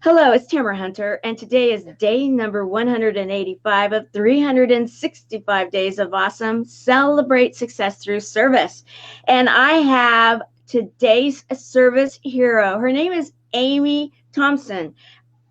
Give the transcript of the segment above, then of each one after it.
Hello, it's Tamara Hunter, and today is day number 185 of 365 Days of Awesome. Celebrate success through service. And I have today's service hero. Her name is Amy Thomson.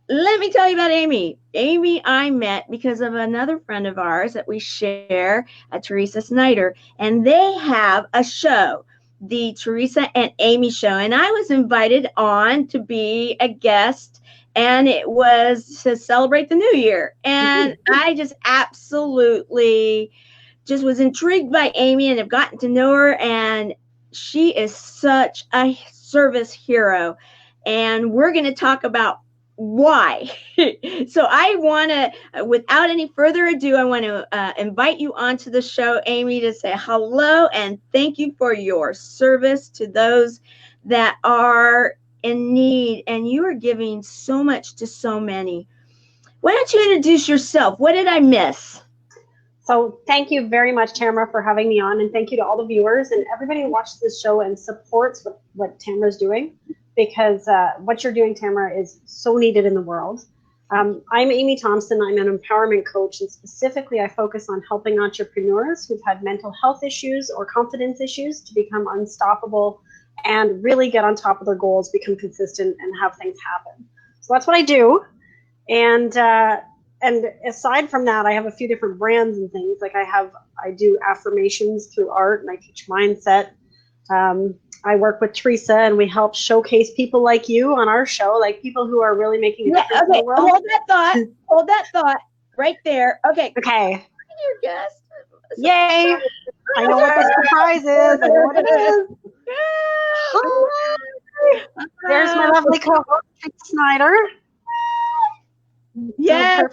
Let me tell you about Amy. Amy, I met because of another friend of ours that we share, Teresa Snyder, and they have a show, the Teresa and Amy Show. And I was invited on to be a guest, and it was to celebrate the new year. And I just absolutely just was intrigued by Amy and have gotten to know her. And she is such a service hero. And we're going to talk about why. So I want to, without any further ado, I want to invite you onto the show, Amy, to say hello and thank you for your service to those that are in need. And you are giving so much to so many. Why don't you introduce yourself? What did I miss? So thank you very much, Tamara, for having me on. And thank you to all the viewers and everybody who watches this show and supports what Tamara's doing, because what you're doing, Tamara, is so needed in the world. I'm Amy Thomson. I'm an empowerment coach, and specifically I focus on helping entrepreneurs who've had mental health issues or confidence issues to become unstoppable and really get on top of their goals, become consistent, and have things happen. So that's what I do. And aside from that, I have a few different brands and things. Like I do affirmations through art, and I teach mindset. I work with Teresa, and we help showcase people like you on our show, like people who are really making a difference in the world. Hold that thought right there. Okay. Your guest. Yay! I know what the surprise is. I know what it is. Hi. There's my lovely co-host, Teresa Snyder. Yes.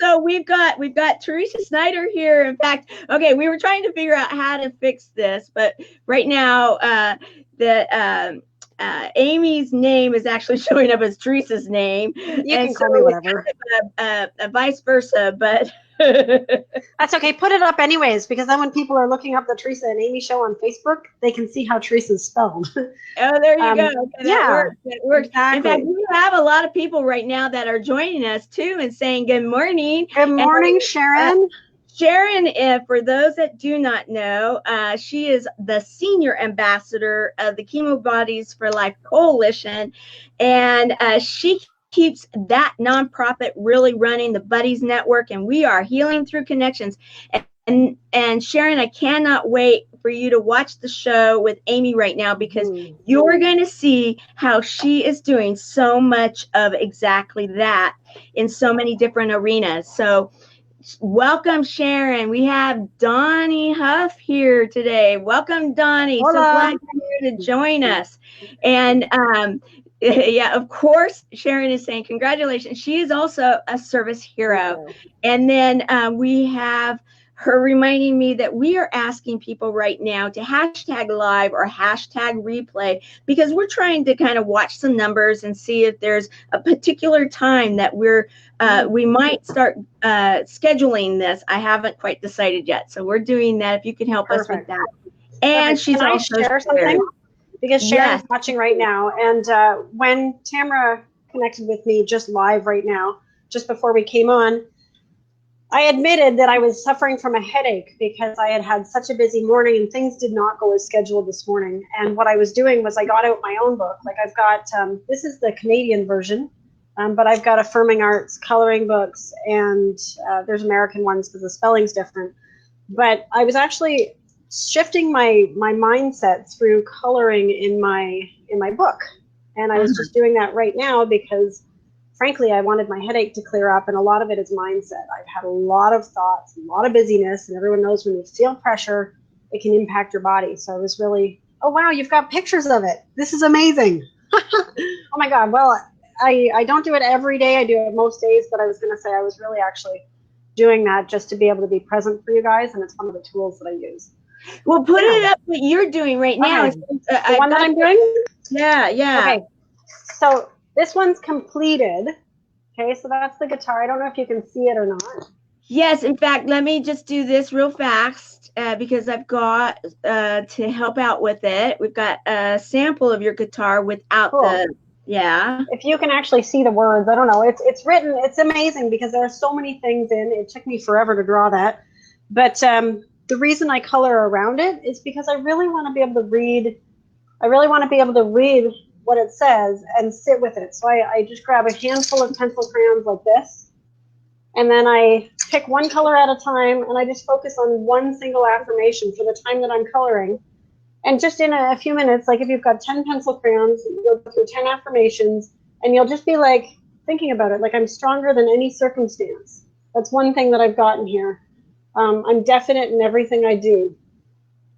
So we've got Teresa Snyder here. In fact, okay, we were trying to figure out how to fix this, but right now Amy's name is actually showing up as Teresa's name. You can call me whatever. Vice versa, but that's okay. Put it up anyways, because then when people are looking up the Teresa and Amy show on Facebook, they can see how Teresa's spelled. Oh, there you go. Okay, that works. Exactly. In fact, we have a lot of people right now that are joining us too and saying good morning. Good morning, Sharon. Sharon, for those that do not know, she is the senior ambassador of the Chemo Bodies for Life Coalition, and she keeps that nonprofit really running, the Buddies Network, and we are healing through connections. And Sharon, I cannot wait for you to watch the show with Amy right now, because you're going to see how she is doing so much of exactly that in so many different arenas. So welcome, Sharon. We have Donnie Huff here today. Welcome, Donnie. Hola. So glad you're here to join us. And yeah, of course, Sharon is saying congratulations. She is also a service hero. And then we have her reminding me that we are asking people right now to hashtag live or hashtag replay, because we're trying to kind of watch some numbers and see if there's a particular time that we might start scheduling this. I haven't quite decided yet. So we're doing that. If you can help us with that. And she's Can also I share something? Because Sharon's watching right now. And when Tamara connected with me just live right now, just before we came on, I admitted that I was suffering from a headache because I had had such a busy morning and things did not go as scheduled this morning. And what I was doing was I got out my own book. Like I've got, this is the Canadian version, but I've got Affirming Arts coloring books, and there's American ones because the spelling's different. But I was actually shifting my mindset through coloring in my book. And I was just doing that right now because frankly, I wanted my headache to clear up, and a lot of it is mindset. I've had a lot of thoughts, a lot of busyness, and everyone knows when you feel pressure, it can impact your body. So I was really, oh wow, you've got pictures of it. This is amazing. Oh my God. Well, I don't do it every day. I do it most days, but I was going to say I was really actually doing that just to be able to be present for you guys, and it's one of the tools that I use. Well, put it up what you're doing right now. Okay. The one that I'm doing? Yeah. Okay. So this one's completed. Okay, so that's the guitar. I don't know if you can see it or not. Yes, in fact, let me just do this real fast because I've got to help out with it. We've got a sample of your guitar without Yeah. If you can actually see the words, I don't know. It's written. It's amazing because there are so many things in. It took me forever to draw that, but the reason I color around it is because I really want to be able to read. I really want to be able to read what it says and sit with it. So I just grab a handful of pencil crayons like this, and then I pick one color at a time, and I just focus on one single affirmation for the time that I'm coloring. And just in a few minutes, like if you've got 10 pencil crayons, you'll go through 10 affirmations, and you'll just be like thinking about it, like I'm stronger than any circumstance. That's one thing that I've gotten here. I'm definite in everything I do.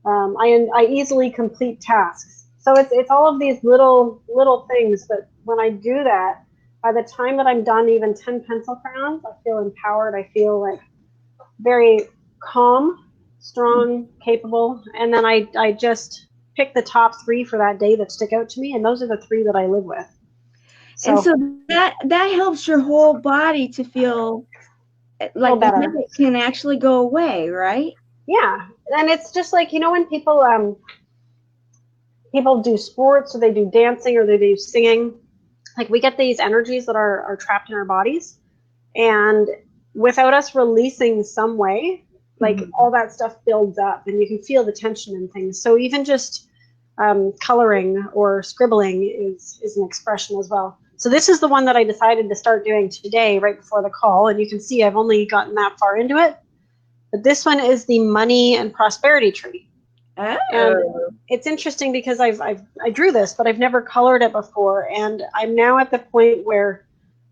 I easily complete tasks. So it's all of these little things. But when I do that, by the time that I'm done, even 10 pencil crayons, I feel empowered. I feel like very calm, strong, capable. And then I just pick the top 3 for that day that stick out to me, and those are the 3 that I live with. And so that helps your whole body to feel like the headache can actually go away, right? Yeah. And it's just like, when people do sports, or they do dancing, or they do singing, like we get these energies that are trapped in our bodies, and without us releasing some way, like all that stuff builds up, and you can feel the tension in things. So even just coloring or scribbling is an expression as well. So this is the one that I decided to start doing today, right before the call, and you can see I've only gotten that far into it. But this one is the money and prosperity tree. Oh. And it's interesting because I drew this, but I've never colored it before, and I'm now at the point where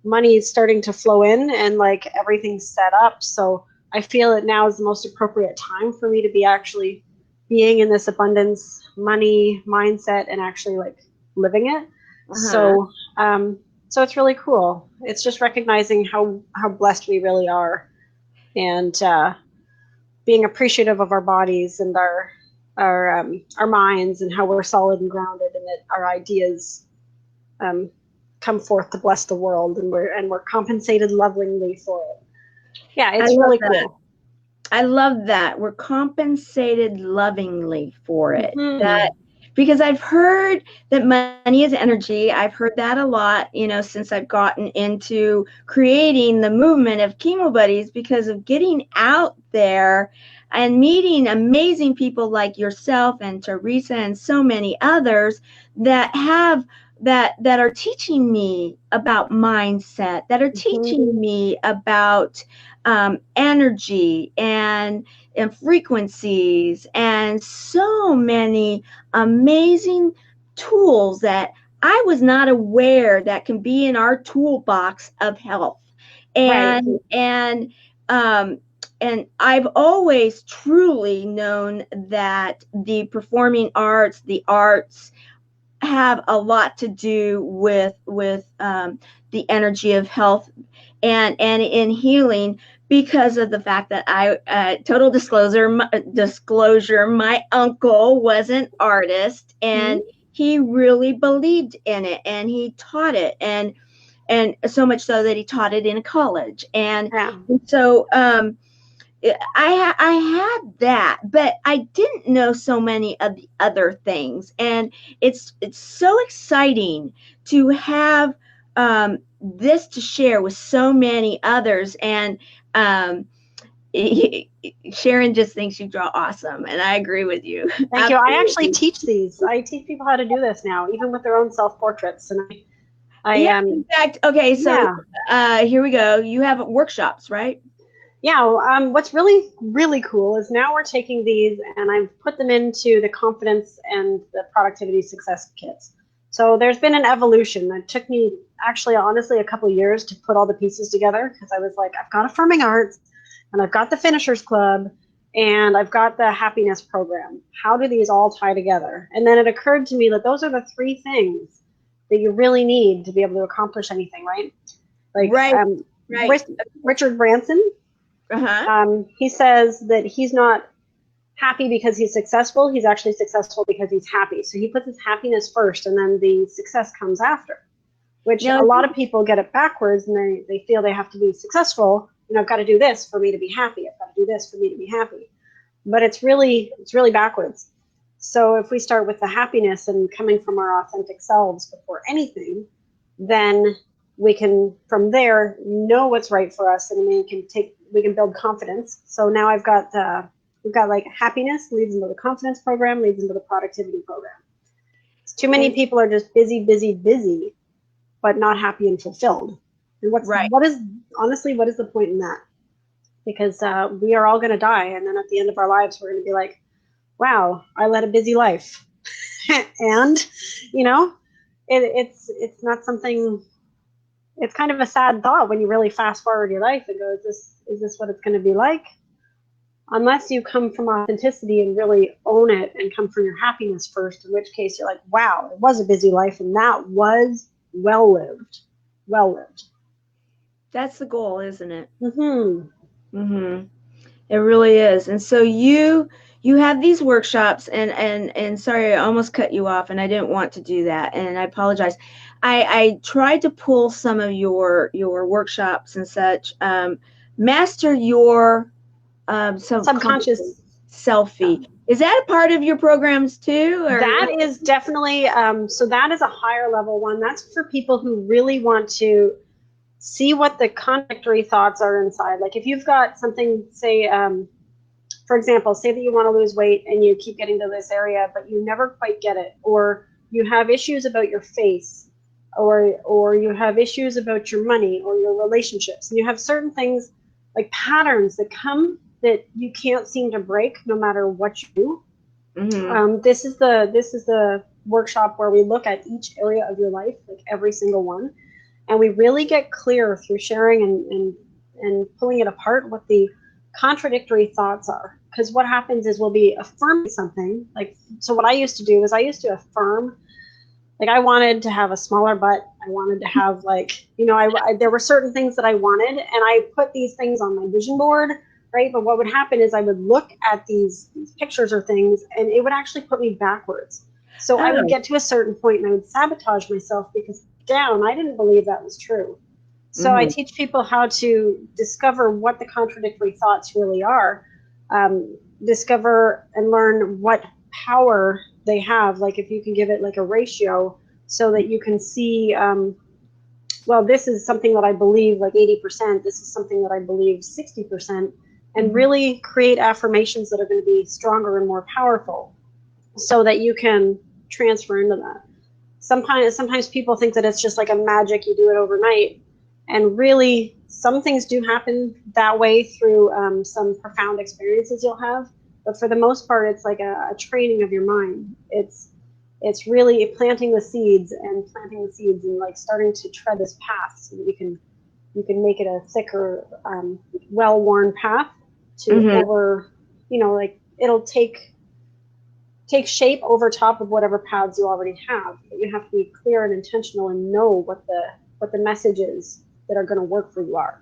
money is starting to flow in, and like everything's set up. So I feel it now is the most appropriate time for me to be actually being in this abundance money mindset and actually like living it. So so it's really cool. It's just recognizing how blessed we really are, and being appreciative of our bodies and our minds, and how we're solid and grounded, and that our ideas come forth to bless the world, and we're compensated lovingly for it. Yeah, it's really cool. I love that. We're compensated lovingly for it. That, because I've heard that money is energy. I've heard that a lot, since I've gotten into creating the movement of Chemo Buddies, because of getting out there and meeting amazing people like yourself and Teresa and so many others that are teaching me about mindset, that are teaching me about energy and frequencies, and so many amazing tools that I was not aware that can be in our toolbox of health. And and I've always truly known that the performing arts, the arts, have a lot to do with the energy of health and in healing, because of the fact that I total disclosure, my uncle was an artist, and he really believed in it, and he taught it, and so much so that he taught it in a college, and so I had that, but I didn't know so many of the other things, and it's so exciting to have this to share with so many others. And Sharon just thinks you draw awesome, and I agree with you. Thank you. I actually teach these. I teach people how to do this now, even with their own self-portraits, and in fact, okay, so here we go. You have workshops, right? Yeah, what's really, really cool is now we're taking these, and I've put them into the confidence and the productivity success kits. So there's been an evolution. It took me actually, honestly, a couple of years to put all the pieces together, because I was like, I've got Affirming Arts, and I've got the Finishers Club, and I've got the Happiness Program. How do these all tie together? And then it occurred to me that those are the 3 things that you really need to be able to accomplish anything, right? Like Richard Branson. He says that he's not happy because he's successful. He's actually successful because he's happy. So he puts his happiness first, and then the success comes after, which a lot of people get it backwards, and they feel they have to be successful. I've got to do this for me to be happy. I've got to do this for me to be happy. But it's really backwards. So if we start with the happiness and coming from our authentic selves before anything, then we can from there know what's right for us, and we can build confidence. So now we've got like happiness leads into the confidence program, leads into the productivity program. Too many people are just busy, busy, busy, but not happy and fulfilled. And what is the point in that? Because we are all going to die, and then at the end of our lives, we're going to be like, wow, I led a busy life. And it's not something. It's kind of a sad thought when you really fast forward your life and go, is this what it's going to be like? Unless you come from authenticity and really own it and come from your happiness first, in which case you're like, wow, it was a busy life, and that was well lived. That's the goal, isn't it? Mm-hmm. It really is. And so you have these workshops, and sorry, I almost cut you off, and I didn't want to do that, and I apologize. I tried to pull some of your workshops and such. Master your subconscious selfie. Is that a part of your programs too? Or? That is definitely, so that is a higher level one. That's for people who really want to see what the contradictory thoughts are inside. Like if you've got something, say, for example, say that you want to lose weight and you keep getting to this area, but you never quite get it, or you have issues about your face, or you have issues about your money or your relationships, and you have certain things like patterns that come that you can't seem to break no matter what you do. Mm-hmm. This is the workshop where we look at each area of your life, like every single one, and we really get clear through sharing and pulling it apart what the contradictory thoughts are. Because what happens is we'll be affirming something. Like, so what I used to do is I used to affirm, like I wanted to have a smaller butt. I wanted to have like, there were certain things that I wanted, and I put these things on my vision board, right? But what would happen is I would look at these pictures or things, and it would actually put me backwards. So I would get to a certain point and I would sabotage myself because down, I didn't believe that was true. So I teach people how to discover what the contradictory thoughts really are, discover and learn what power they have. Like if you can give it like a ratio so that you can see, well, this is something that I believe like 80%, this is something that I believe 60%, and really create affirmations that are going to be stronger and more powerful so that you can transfer into that. Sometimes people think that it's just like a magic, you do it overnight. And really, some things do happen that way through some profound experiences you'll have. But for the most part, it's like a training of your mind. It's really planting the seeds and like starting to tread this path so that you can make it a thicker, well-worn path to over, like it'll take shape over top of whatever paths you already have. But you have to be clear and intentional and know what the message is that are going to work for you are.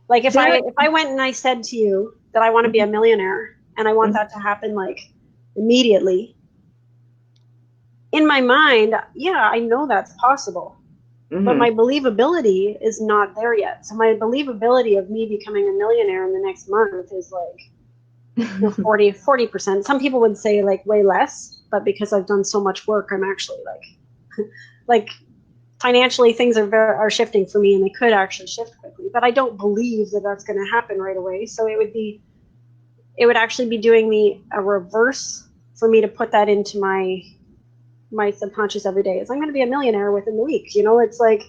Like if I went and I said to you that I want to be a millionaire and I want that to happen like immediately, in my mind, yeah, I know that's possible, but my believability is not there yet. So my believability of me becoming a millionaire in the next month is like 40%. Some people would say like way less, but because I've done so much work, I'm actually like financially things are shifting for me, and they could actually shift quickly, but I don't believe that that's going to happen right away. So it would actually be doing me a reverse for me to put that into my subconscious every day. Is I'm going to be a millionaire within the week. It's like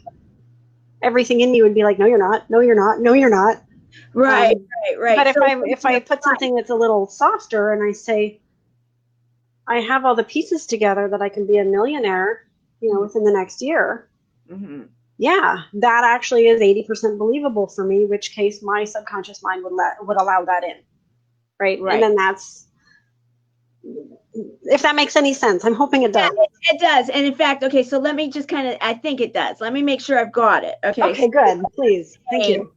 everything in me would be like, no, you're not. No, you're not. No, you're not. Right. But if I put something that's a little softer and I say, I have all the pieces together that I can be a millionaire, within the next year. Yeah, that actually is 80% believable for me, which case my subconscious mind would allow that in. Right. And then that's, if that makes any sense. I'm hoping it does. Yeah, it does. And in fact, okay, so let me just I think it does. Let me make sure I've got it. Okay, good. Please. Thank you.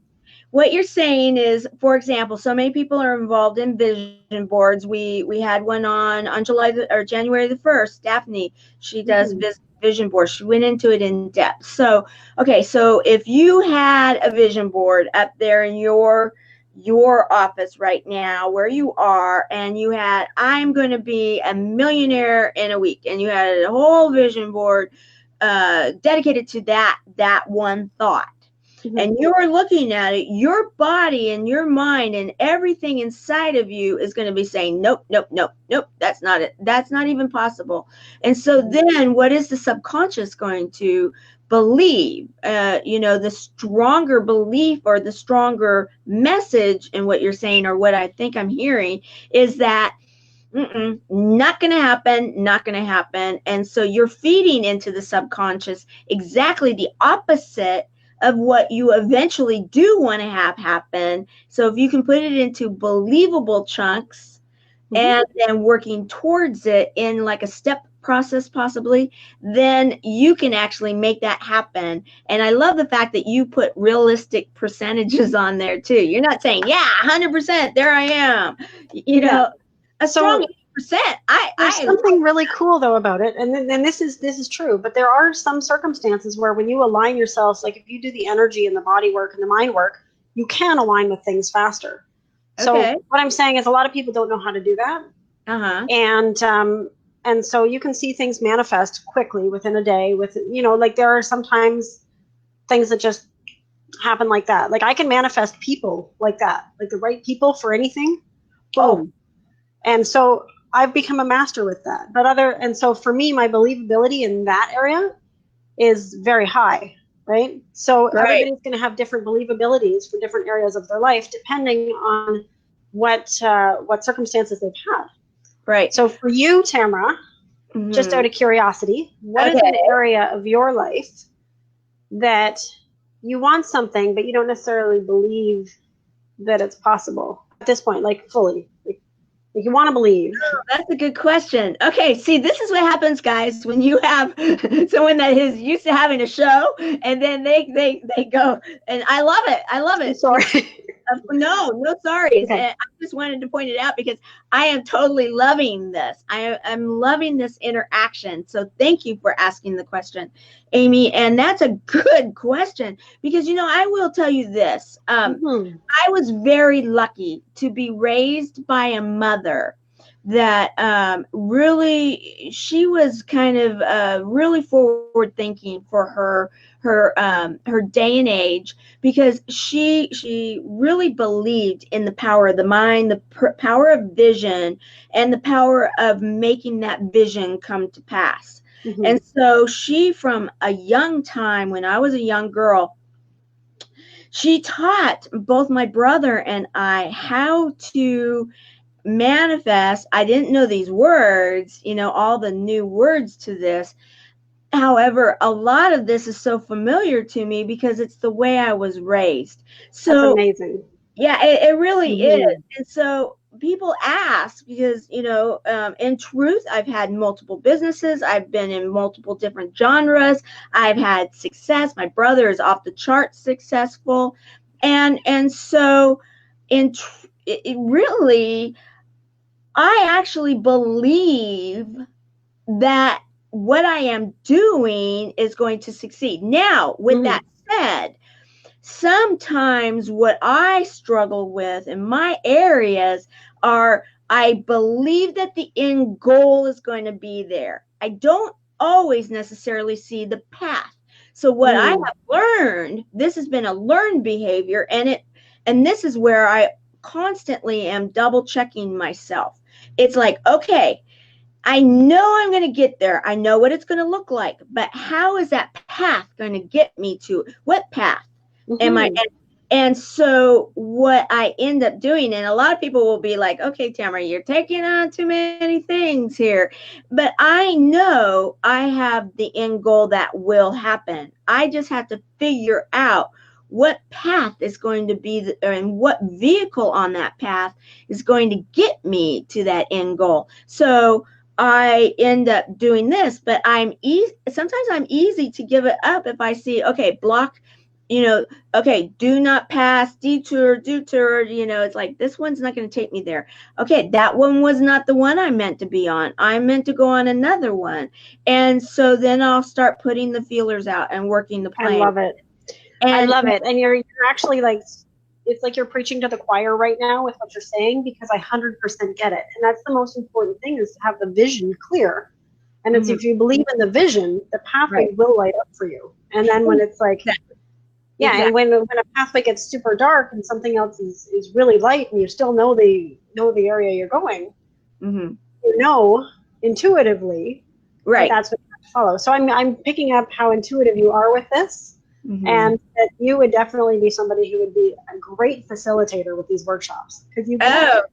What you're saying is, for example, so many people are involved in vision boards. We had one on January the 1st, Daphne. She does vision boards. She went into it in depth. So, okay, so if you had a vision board up there in your office right now where you are, and you had, I'm going to be a millionaire in a week, and you had a whole vision board dedicated to that one thought. And you're looking at it, your body and your mind and everything inside of you is going to be saying, nope, nope, nope, nope, that's not it. That's not even possible. And so then what is the subconscious going to believe? The stronger belief or the stronger message in what you're saying, or what I think I'm hearing, is that not going to happen, not going to happen. And so you're feeding into the subconscious exactly the opposite of what you eventually do want to have happen. So if you can put it into believable chunks and then working towards it in like a step process possibly, then you can actually make that happen. And I love the fact that you put realistic percentages on there too. You're not saying, 100%, there I am. A strong 8%. There's something really cool though about it, and then this is true. But there are some circumstances where when you align yourselves, like if you do the energy and the body work and the mind work, you can align with things faster. So what I'm saying is, a lot of people don't know how to do that, and so you can see things manifest quickly within a day. With like there are sometimes things that just happen like that. Like I can manifest people like that, like the right people for anything. Boom. And so I've become a master with that. And so for me, my believability in that area is very high, right? So everybody's going to have different believabilities for different areas of their life, depending on what circumstances they've had. Right. So for you, Tamara, just out of curiosity, what is an area of your life that you want something, but you don't necessarily believe that it's possible at this point, like fully? Like you want to believe. Oh, that's a good question. Okay, see, this is what happens, guys, when you have someone that is used to having a show, and then they go, and I love it. I love it. Sorry. No sorry. Okay. I just wanted to point it out because I am totally loving this. I'm loving this interaction. So thank you for asking the question, Amy. And that's a good question because, I will tell you this. I was very lucky to be raised by a mother that really, she was kind of really forward thinking for her day and age, because she really believed in the power of the mind, the power of vision, and the power of making that vision come to pass. And so she, from a young time, when I was a young girl, she taught both my brother and I how to manifest. I didn't know these words, all the new words to this. However, a lot of this is so familiar to me because it's the way I was raised. So that's amazing. Yeah, it really is. And so people ask because, in truth, I've had multiple businesses. I've been in multiple different genres. I've had success. My brother is off the charts successful. And so it really, I actually believe that what I am doing is going to succeed. Now, with that said, sometimes what I struggle with in my areas are, I believe that the end goal is going to be there. I don't always necessarily see the path. So what I have learned, this has been a learned behavior, and this is where I constantly am double checking myself. It's like, okay, I know I'm going to get there. I know what it's going to look like, but how is that path going to get me to what path am I? And so what I end up doing, and a lot of people will be like, okay, Tamara, you're taking on too many things here, but I know I have the end goal that will happen. I just have to figure out what path is going to be and what vehicle on that path is going to get me to that end goal. So I end up doing this, but sometimes I'm easy to give it up if I see, okay, block, okay, do not pass, detour, it's like, this one's not going to take me there. Okay, that one was not the one I meant to be on. I meant to go on another one. And so then I'll start putting the feelers out and working the plan. I love it. I love it. And you're actually like, it's like you're preaching to the choir right now with what you're saying, because I 100% get it. And that's the most important thing, is to have the vision clear. And it's if you believe in the vision, the pathway will light up for you. And then when it's like, and when a pathway gets super dark and something else is really light and you still know the area you're going, you know intuitively that's what you have to follow. So I'm picking up how intuitive you are with this, and that you would definitely be somebody who would be a great facilitator with these workshops. Because you well,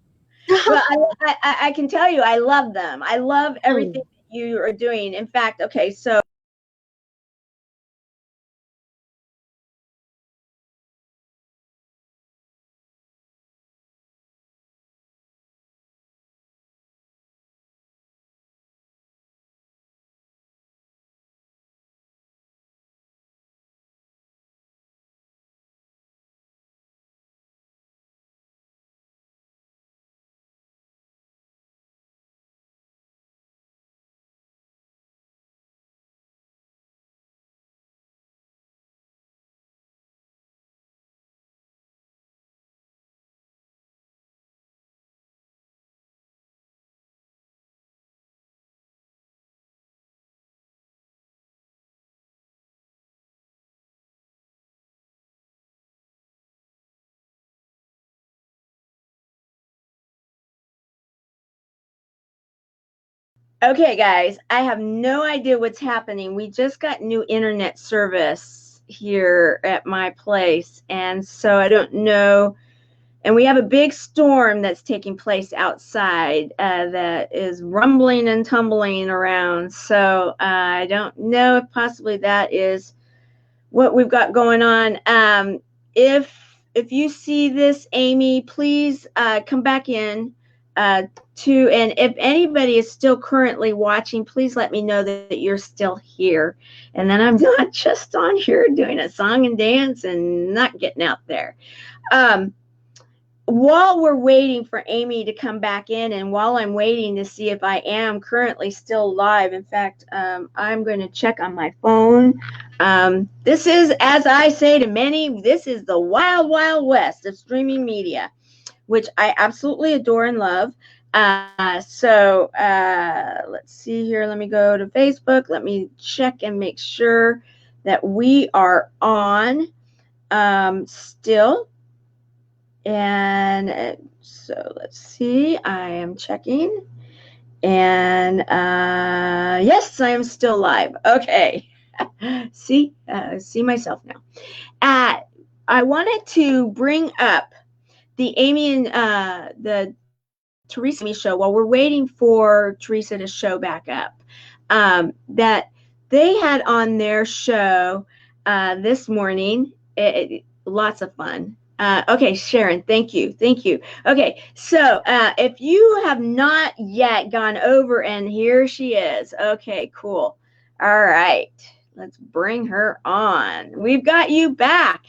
I can tell you, I love them. I love everything you are doing. In fact, okay, so okay, guys, I have no idea what's happening. We just got new internet service here at my place, and so I don't know. And we have a big storm that's taking place outside that is rumbling and tumbling around. So I don't know if possibly that is what we've got going on. If you see this, Amy, please come back in and if anybody is still currently watching, please let me know that you're still here, and then I'm not just on here doing a song and dance and not getting out there. While we're waiting for Amy to come back in, and while I'm waiting to see if I am currently still live, in fact, I'm going to check on my phone. This is, as I say to many, this is the wild, wild west of streaming media, which I absolutely adore and love. So let's see here. Let me go to Facebook. Let me check and make sure that we are on still. And so let's see, I am checking, and yes, I am still live. Okay. See myself now. I wanted to bring up the Amy and the Teresa show while we're waiting for Teresa to show back up. That they had on their show this morning. Lots of fun. Okay, Sharon, thank you. Okay, so if you have not yet gone over, and here she is. Okay, cool. All right, let's bring her on. We've got you back.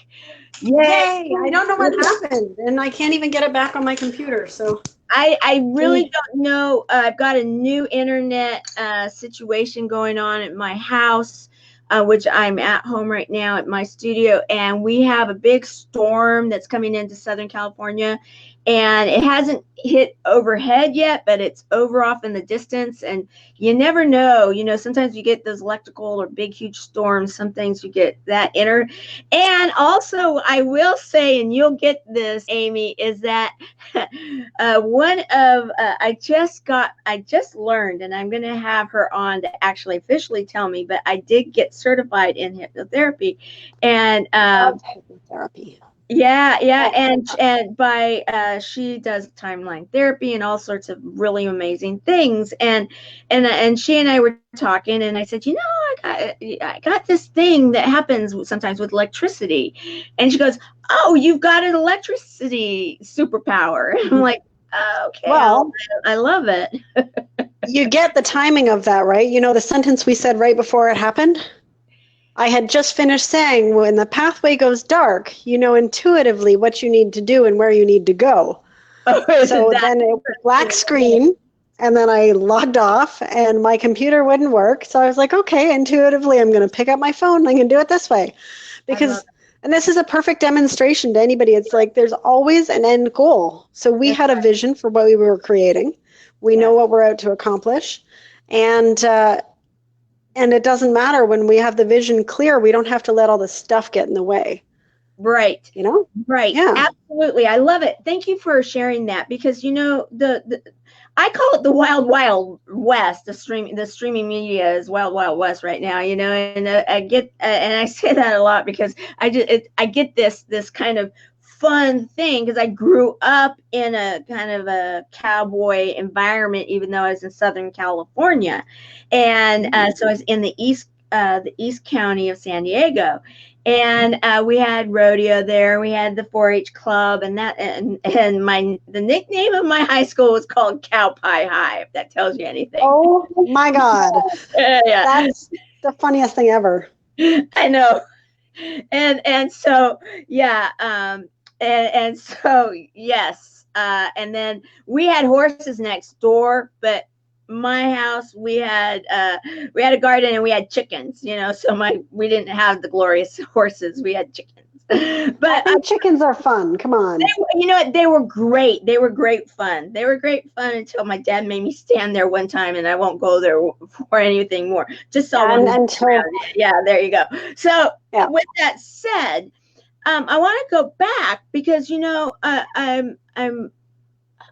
Yay! I don't know what happened, and I can't even get it back on my computer, so. I really don't know. I've got a new internet situation going on at my house, which I'm at home right now at my studio, and we have a big storm that's coming into Southern California, and it hasn't hit overhead yet, but it's over off in the distance, and you never know. You know, sometimes you get those electrical or big, huge storms. Some things you get that And also, I will say, and you'll get this, Amy, is that I just learned, and I'm going to have her on to actually officially tell me, but I did get certified in hypnotherapy, and hypnotherapy. Yeah, and by she does timeline therapy and all sorts of really amazing things, and she and I were talking, and I said, you know, I got this thing that happens sometimes with electricity, and she goes, oh, you've got an electricity superpower. And I'm like, oh, okay, well, I love it. You get the timing of that, right? You know, the sentence we said right before it happened. I had just finished saying, when the pathway goes dark, you know intuitively what you need to do and where you need to go. So then it was black screen, and then I logged off, and my computer wouldn't work. So I was like, okay, intuitively, I'm going to pick up my phone, and I'm going to do it this way. Because, and this is a perfect demonstration to anybody. It's like there's always an end goal. So we had a vision for what we were creating. We know what we're out to accomplish. And it doesn't matter when we have the vision clear. We don't have to let all the stuff get in the way. Right. You know? Right. Yeah. Absolutely. I love it. Thank you for sharing that, because the I call it the wild west. The streaming media is wild west right now, and I get and I say that a lot because I get this kind of fun thing, because I grew up in a kind of a cowboy environment, even though I was in Southern California, and so I was in the East County of San Diego. And we had rodeo there. We had the 4-H club, and the nickname of my high school was called Cow Pie High. If that tells you anything. Oh my God, yeah. That's the funniest thing ever. I know, and so yeah, and so yes, and then we had horses next door, but my house we had a garden and we had chickens, so we didn't have the glorious horses, we had chickens. But I think chickens are fun. Come on. They were great. They were great fun. They were great fun until my dad made me stand there one time, and I won't go there for anything more. Just saw one until. Yeah, there you go. So with that said, I want to go back because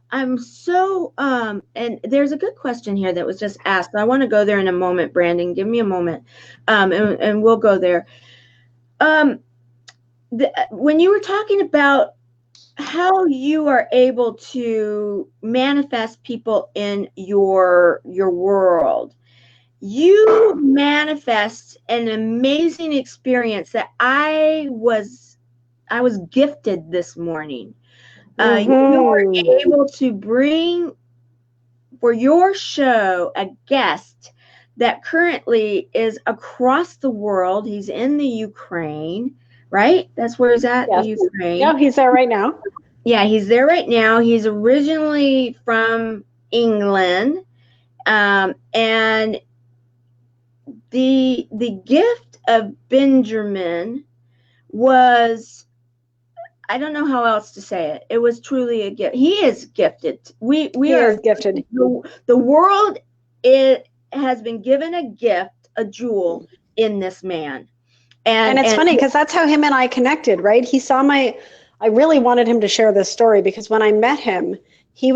I'm so and there's a good question here that was just asked. I want to go there in a moment, Brandon. Give me a moment, and we'll go there. When you were talking about how you are able to manifest people in your world, you manifest an amazing experience that I was gifted this morning. You were able to bring for your show a guest that currently is across the world. He's in the Ukraine, right? That's where he's at, the Ukraine. Yeah, he's there right now. Yeah, he's there right now. He's originally from England, and the gift of Benjamin was, I don't know how else to say it. It was truly a gift. He is gifted. We are gifted. The world has been given a gift, a jewel in this man. And it's funny because that's how him and I connected, right? I really wanted him to share this story because when I met him, he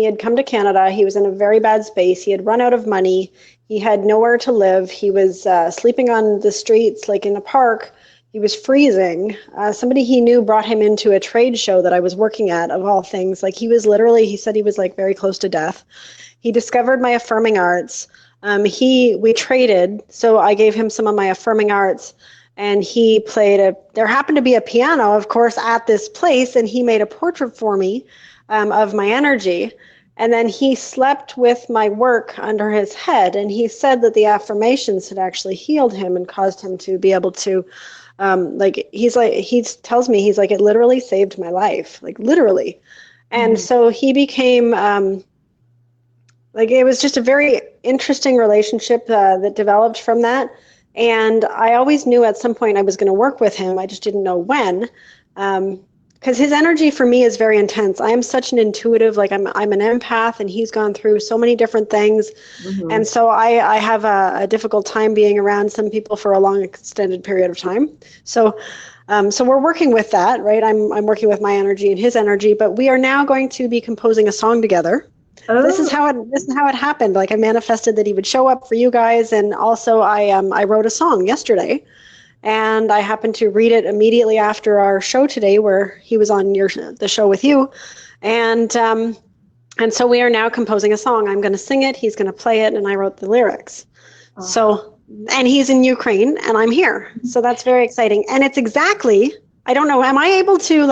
had come to Canada. He was in a very bad space. He had run out of money. He had nowhere to live. He was sleeping on the streets, like in a park. He was freezing. Somebody he knew brought him into a trade show that I was working at, of all things. Like he said he was like very close to death. He discovered my affirming arts. We traded, so I gave him some of my affirming arts, and he played there happened to be a piano, of course, at this place, and he made a portrait for me of my energy. And then he slept with my work under his head, and he said that the affirmations had actually healed him and caused him to be able to, he tells me, he's like, it literally saved my life, like literally. And so he became, it was just a very interesting relationship that developed from that. And I always knew at some point I was going to work with him. I just didn't know when. Because his energy for me is very intense. I am such an intuitive, I'm an empath, and he's gone through so many different things. And so I have a difficult time being around some people for a long extended period of time. So we're working with that, right? I'm working with my energy and his energy, but we are now going to be composing a song together. Oh. This is how it happened. I manifested that he would show up for you guys, and also I wrote a song yesterday. And I happened to read it immediately after our show today, where he was on the show with you. And so we are now composing a song. I'm going to sing it. He's going to play it. And I wrote the lyrics. Oh. So, and he's in Ukraine and I'm here. So that's very exciting. And it's exactly, I don't know, am I able to,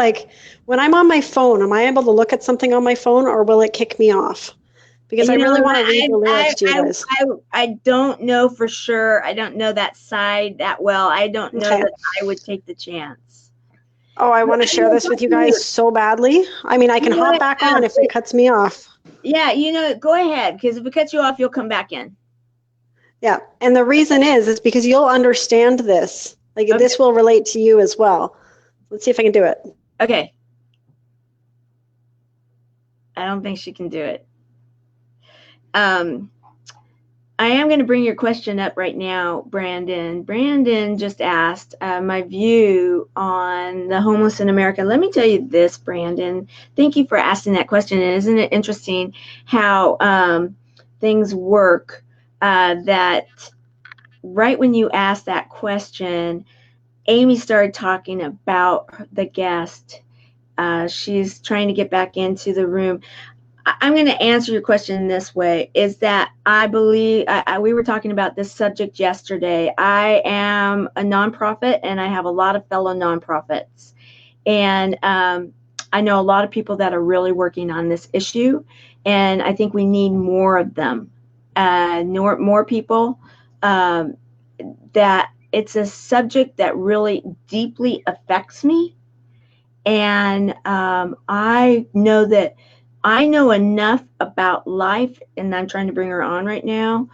when I'm on my phone, am I able to look at something on my phone, or will it kick me off? Because I really want to read the lyrics to you guys. I don't know for sure. I don't know that side that well. I don't know that I would take the chance. Oh, I want to share this with you guys so badly. I mean, I can hop back on if it cuts me off. Yeah, go ahead, because if it cuts you off, you'll come back in. Yeah, and the reason is because you'll understand this. Okay. This will relate to you as well. Let's see if I can do it. Okay. I don't think she can do it. I am going to bring your question up right now, Brandon. Brandon just asked my view on the homeless in America. Let me tell you this, Brandon. Thank you for asking that question. And isn't it interesting how things work that right when you asked that question, Amy started talking about the guest. She's trying to get back into the room. I'm going to answer your question in this way, is that I believe, we were talking about this subject yesterday. I am a nonprofit and I have a lot of fellow nonprofits. And I know a lot of people that are really working on this issue. And I think we need more of them, more people that it's a subject that really deeply affects me. And I know enough about life, and I'm trying to bring her on right now.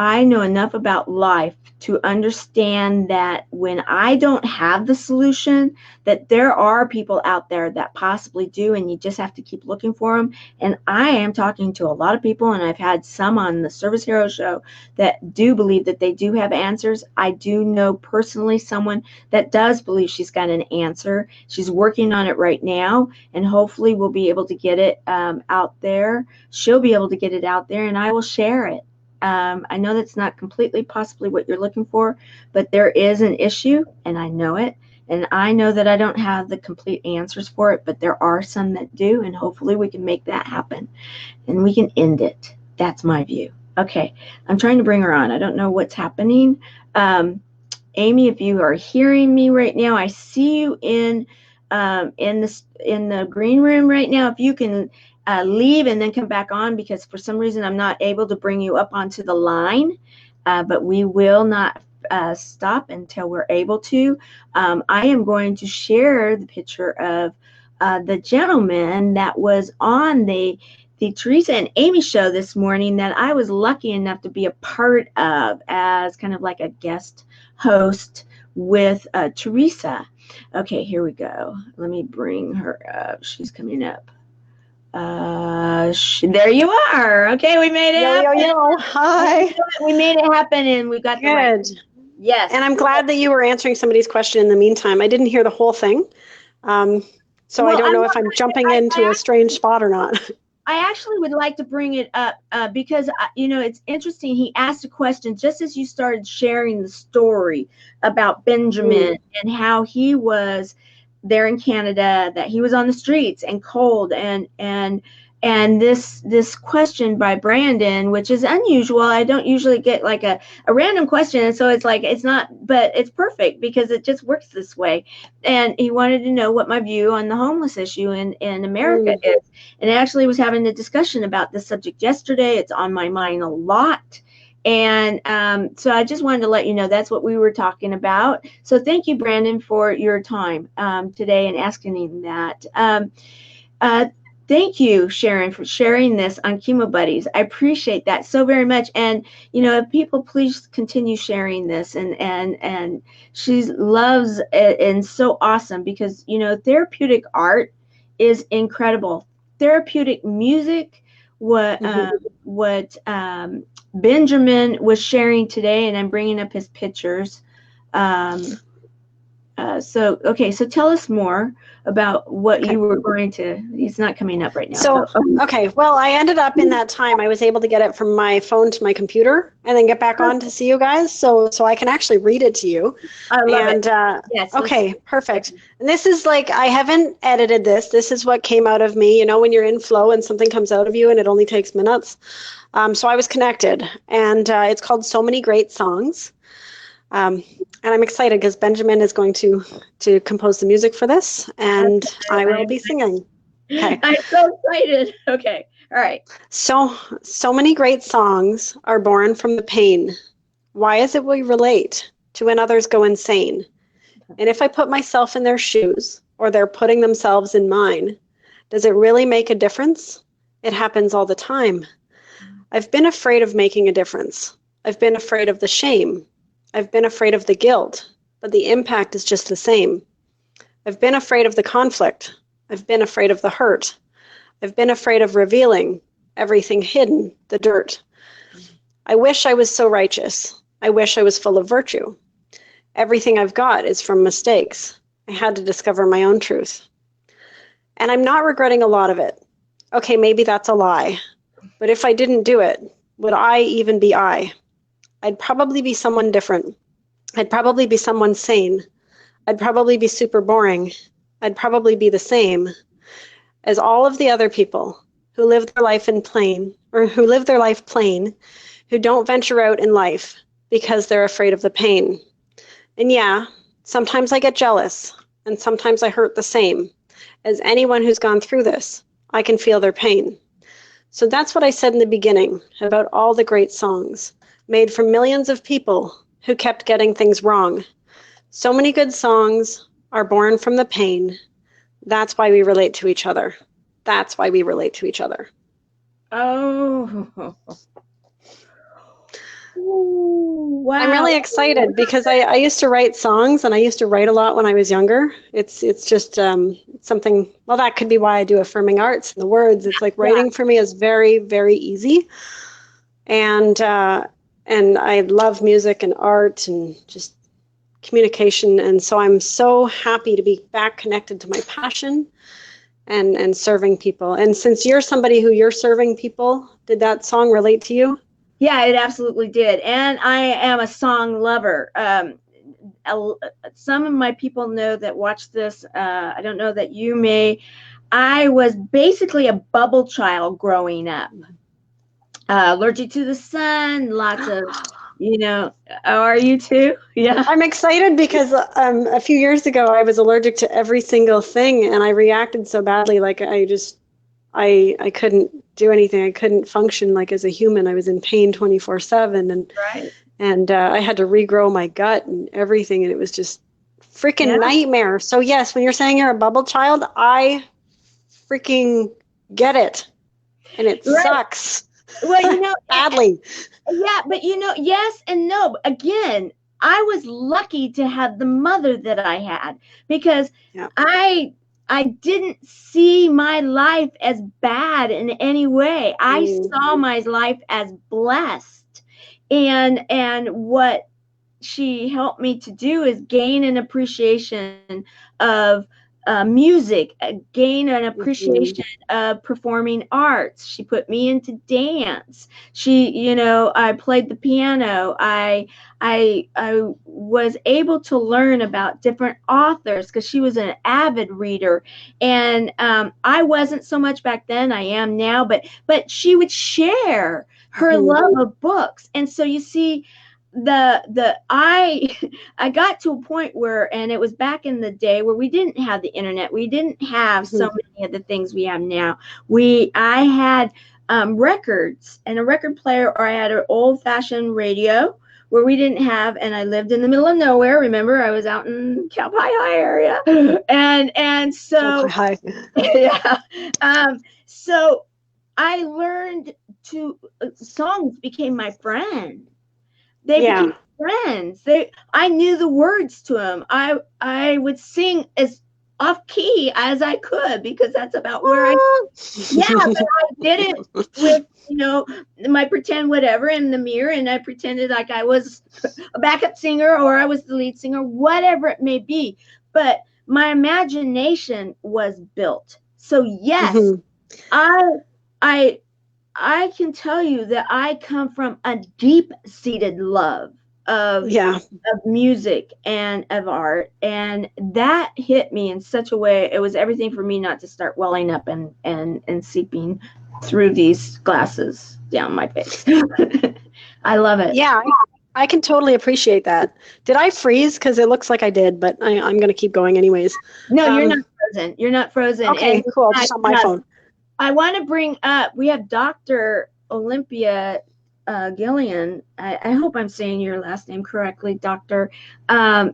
I know enough about life to understand that when I don't have the solution, that there are people out there that possibly do, and you just have to keep looking for them. And I am talking to a lot of people, and I've had some on the Service Hero Show that do believe that they do have answers. I do know personally someone that does believe she's got an answer. She's working on it right now, and hopefully we'll be able to get it out there. She'll be able to get it out there, and I will share it. I know that's not completely possibly what you're looking for, but there is an issue, and I know it. And I know that I don't have the complete answers for it, but there are some that do, and hopefully we can make that happen, and we can end it. That's my view. Okay, I'm trying to bring her on. I don't know what's happening. Amy, if you are hearing me right now, I see you in the green room right now. If you can leave and then come back on, because for some reason I'm not able to bring you up onto the line, but we will not stop until we're able to. I am going to share the picture of the gentleman that was on the Teresa and Amy show this morning that I was lucky enough to be a part of as kind of like a guest host with Teresa. Okay, here we go. Let me bring her up. She's coming up. There you are. Okay, we made it happen. Yo. Hi. We made it happen, and we got good. The right. Yes. And I'm glad that you were answering somebody's question in the meantime. I didn't hear the whole thing, so I don't know if I'm jumping into a strange spot or not. I actually would like to bring it up because, it's interesting. He asked a question just as you started sharing the story about Benjamin and how he was there in Canada, that he was on the streets and cold, and this question by Brandon, which is unusual. I don't usually get like a random question, and so it's like it's not, but it's perfect because it just works this way. And he wanted to know what my view on the homeless issue in America is, and actually was having a discussion about this subject yesterday. It's on my mind a lot. And so I just wanted to let you know that's what we were talking about. So thank you, Brandon, for your time today and asking that. Thank you, Sharon, for sharing this on Chemo Buddies. I appreciate that so very much. And, if people please continue sharing this. And she loves it, and so awesome because, therapeutic art is incredible. Therapeutic music, what Benjamin was sharing today, and I'm bringing up his pictures. So tell us more about what you were going to. He's not coming up right now. Okay. Well, I ended up in that time. I was able to get it from my phone to my computer, and then get back on to see you guys. So I can actually read it to you. I love it. Yes. Okay. Perfect. And this is like, I haven't edited this. This is what came out of me. When you're in flow and something comes out of you, and it only takes minutes. So I was connected, and it's called So Many Great Songs. And I'm excited because Benjamin is going to compose the music for this, and I will be singing. Okay. I'm so excited. Okay. All right. So many great songs are born from the pain. Why is it we relate to when others go insane? And if I put myself in their shoes, or they're putting themselves in mine, does it really make a difference? It happens all the time. I've been afraid of making a difference. I've been afraid of the shame. I've been afraid of the guilt, but the impact is just the same. I've been afraid of the conflict. I've been afraid of the hurt. I've been afraid of revealing everything hidden, the dirt. I wish I was so righteous. I wish I was full of virtue. Everything I've got is from mistakes. I had to discover my own truth. And I'm not regretting a lot of it. Okay, maybe that's a lie. But if I didn't do it, would I even be I? I'd probably be someone different. I'd probably be someone sane. I'd probably be super boring. I'd probably be the same as all of the other people who live their life in plain, or who live their life plain, who don't venture out in life because they're afraid of the pain. And yeah, sometimes I get jealous, and sometimes I hurt the same. As anyone who's gone through this, I can feel their pain. So that's what I said in the beginning about all the great songs made from millions of people who kept getting things wrong. So many good songs are born from the pain. That's why we relate to each other. That's why we relate to each other. Oh. Ooh, wow. I'm really excited because I used to write songs, and I used to write a lot when I was younger. It's just something, well, that could be why I do affirming arts and the words. It's like writing for me is very, very easy. And I love music and art and just communication. And so I'm so happy to be back connected to my passion and serving people. And since you're somebody who you're serving people, did that song relate to you? Yeah, it absolutely did. And I am a song lover. Some of my people know that watch this. I don't know that you may. I was basically a bubble child growing up. Allergic to the sun, lots of, are you too? Yeah. I'm excited because a few years ago I was allergic to every single thing, and I reacted so badly. Like I couldn't do anything. I couldn't function like as a human. I was in pain 24/7, and I had to regrow my gut and everything, and it was just freaking nightmare. So yes, when you're saying you're a bubble child, I freaking get it, and it sucks. Well, badly. Yeah, but yes and no. Again, I was lucky to have the mother that I had, because I didn't see my life as bad in any way. I saw my life as blessed. And what she helped me to do is gain an appreciation of music, gain an appreciation of performing arts. She put me into dance. I played the piano. I was able to learn about different authors because she was an avid reader. And I wasn't so much back then. I am now, but she would share her love of books. And so you see, I got to a point where, and it was back in the day where we didn't have the internet, we didn't have so many of the things we have now. I had records and a record player, or I had an old-fashioned radio where we didn't have, and I lived in the middle of nowhere. Remember, I was out in Cal High area, and so so I learned to songs became my friend. They became friends. I knew the words to them. I would sing as off key as I could, because that's about where but I did it with, my pretend whatever in the mirror, and I pretended like I was a backup singer or I was the lead singer, whatever it may be. But my imagination was built. So yes, I can tell you that I come from a deep-seated love of music and of art, and that hit me in such a way. It was everything for me not to start welling up and seeping through these glasses down my face. I love it. Yeah, I can totally appreciate that. Did I freeze? Because it looks like I did, but I'm going to keep going anyways. No, you're not frozen. You're not frozen. Okay, cool. Just on my phone. I want to bring up, we have Dr. Olympia Gillian. I hope I'm saying your last name correctly, Doctor,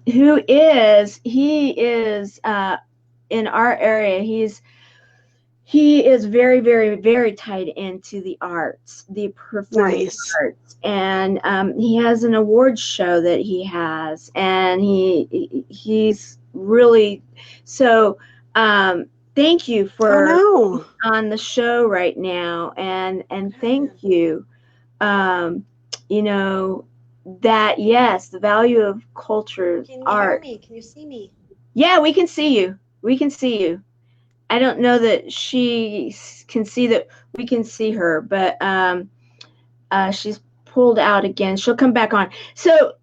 he is in our area. He is very, very, very tied into the arts, the performing arts. And he has an awards show that he has, and he's really, so thank you for on the show right now, and thank you. you know, that yes, the value of culture, Can you art. hear me? Can you see me? Yeah, we can see you. We can see you. I don't know that she can see that we can see her, but she's pulled out again. She'll come back on. So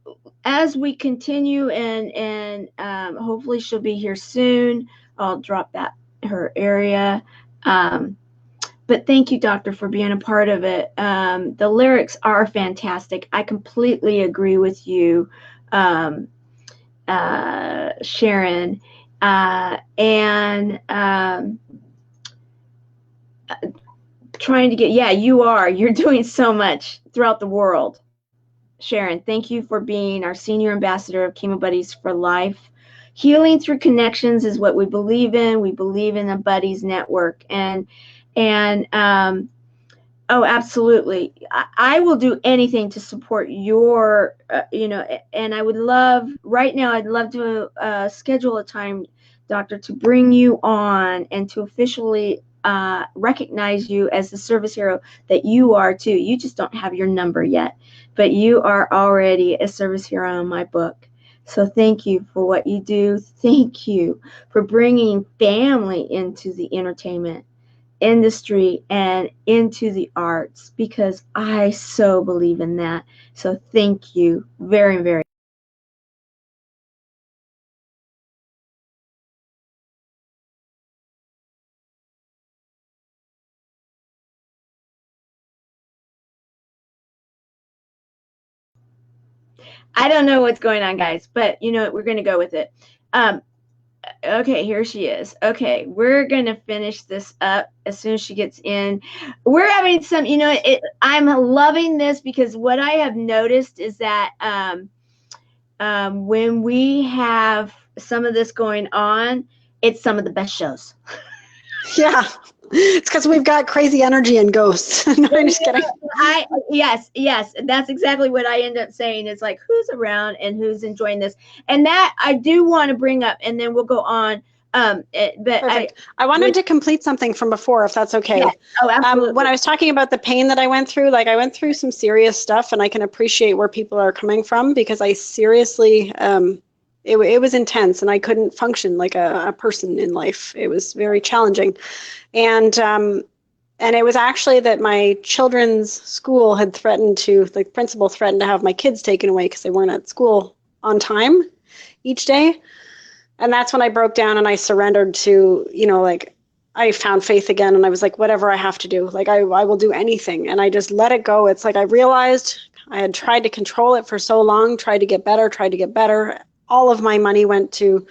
as we continue, and hopefully she'll be here soon. I'll drop that her area. But thank you, Doctor, for being a part of it. The lyrics are fantastic. I completely agree with you, Sharon. And trying to get, yeah, you're doing so much throughout the world. Sharon, thank you for being our senior ambassador of Chemo Buddies for Life. Healing through connections is what we believe in. We believe in the Buddies Network, and oh, absolutely. I will do anything to support your, and I would love, right now, I'd love to schedule a time, Doctor, to bring you on and to officially recognize you as the service hero that you are too. You just don't have your number yet, but you are already a service hero in my book. So thank you for what you do. Thank you for bringing family into the entertainment industry and into the arts, because I so believe in that. So thank you very, very. I don't know what's going on, guys, but you know what? We're going to go with it. Okay, here she is. Okay, we're going to finish this up as soon as she gets in. We're having some, I'm loving this, because what I have noticed is that when we have some of this going on, it's some of the best shows. Yeah, it's because we've got crazy energy and ghosts. No, I'm just kidding. Yes, that's exactly what I end up saying. Is like, who's around and who's enjoying this, and that I do want to bring up, and then we'll go on. But Perfect. I wanted to complete something from before, if that's okay. Yeah. Oh, absolutely. When I was talking about the pain that I went through, like I went through some serious stuff, and I can appreciate where people are coming from, because I seriously, it was intense, and I couldn't function like a person in life. It was very challenging, and it was actually that my children's school had threatened to, the principal threatened to have my kids taken away because they weren't at school on time each day. And that's when I broke down and I surrendered to, like I found faith again, and I was like, whatever I have to do, like I will do anything. And I just let it go. It's like I realized I had tried to control it for so long, tried to get better. All of my money went to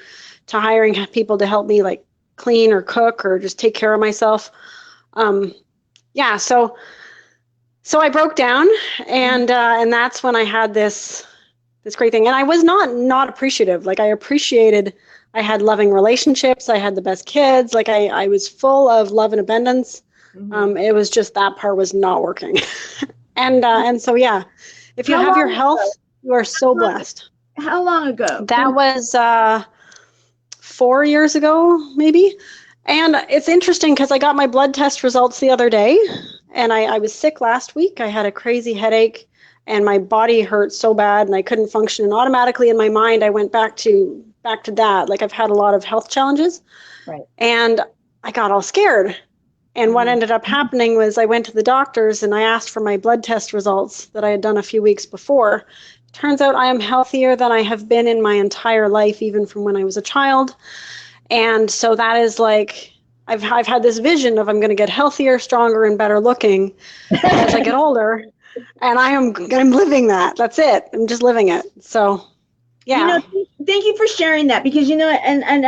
hiring people to help me like clean or cook or just take care of myself. Yeah, so I broke down, and that's when I had this great thing. And I was not appreciative. Like I appreciated, I had loving relationships, I had the best kids, like I was full of love and abundance. Mm-hmm. It was just that part was not working. and so yeah, if you have your health, you are so blessed. How long ago? That was 4 years ago, maybe. And it's interesting because I got my blood test results the other day, and I was sick last week. I had a crazy headache, and my body hurt so bad, and I couldn't function. And automatically in my mind, I went back to that. Like I've had a lot of health challenges, right? And I got all scared. And what ended up happening was I went to the doctors and I asked for my blood test results that I had done a few weeks before. Turns out I am healthier than I have been in my entire life, even from when I was a child. And so that is like, I've had this vision of I'm going to get healthier, stronger, and better looking as I get older. And I'm living that. That's it. I'm just living it. So, yeah. Thank you for sharing that, because, and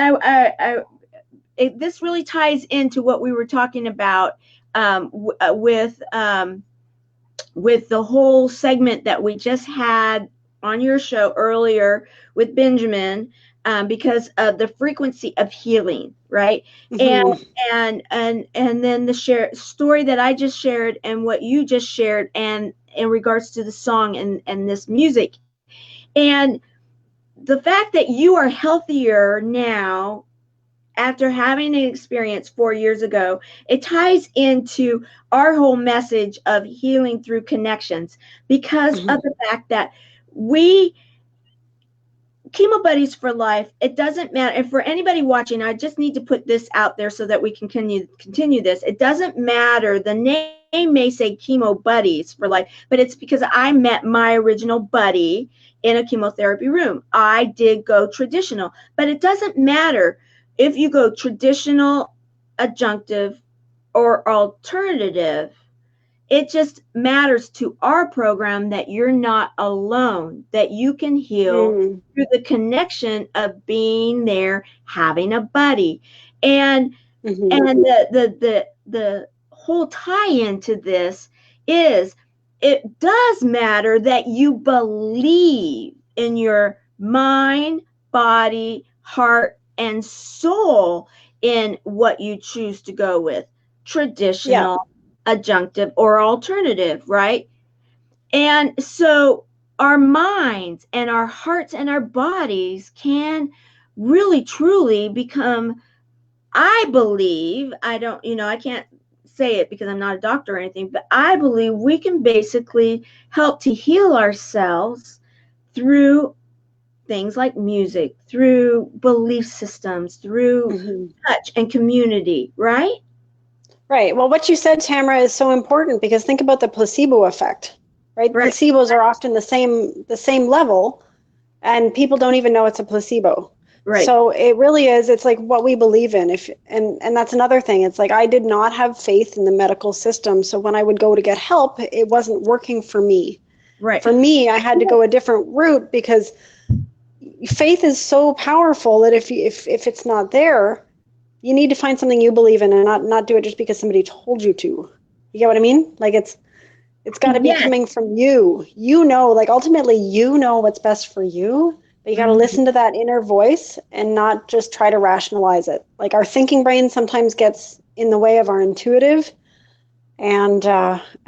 this really ties into what we were talking about with the whole segment that we just had on your show earlier with Benjamin. Because of the frequency of healing, right? Mm-hmm. And then the story that I just shared and what you just shared, and in regards to the song and this music, and the fact that you are healthier now after having an experience 4 years ago, it ties into our whole message of healing through connections because of the fact that we chemo buddies for life. It doesn't matter. And for anybody watching, I just need to put this out there so that we can continue this. It doesn't matter. The name may say chemo buddies for life, but it's because I met my original buddy in a chemotherapy room. I did go traditional, but it doesn't matter if you go traditional, adjunctive, or alternative. It just matters to our program that you're not alone, that you can heal through the connection of being there, having a buddy. And and the whole tie-in to this is it does matter that you believe in your mind, body, heart, and soul in what you choose to go with. Traditional, adjunctive, or alternative, right? And so our minds and our hearts and our bodies can really truly become, I believe, I don't, I can't say it because I'm not a doctor or anything, but I believe we can basically help to heal ourselves through things like music, through belief systems, through touch and community, right? Right. Well, what you said, Tamara, is so important because think about the placebo effect, right? Placebos are often the same level, and people don't even know it's a placebo. Right. So it really is. It's like what we believe in. And that's another thing. It's like I did not have faith in the medical system, so when I would go to get help, it wasn't working for me. Right. For me, I had to go a different route because faith is so powerful that if it's not there, you need to find something you believe in and not do it just because somebody told you to. You get what I mean? Like it's got to be coming from you. Like ultimately you know what's best for you, but you got to listen to that inner voice and not just try to rationalize it. Like our thinking brain sometimes gets in the way of our intuitive, and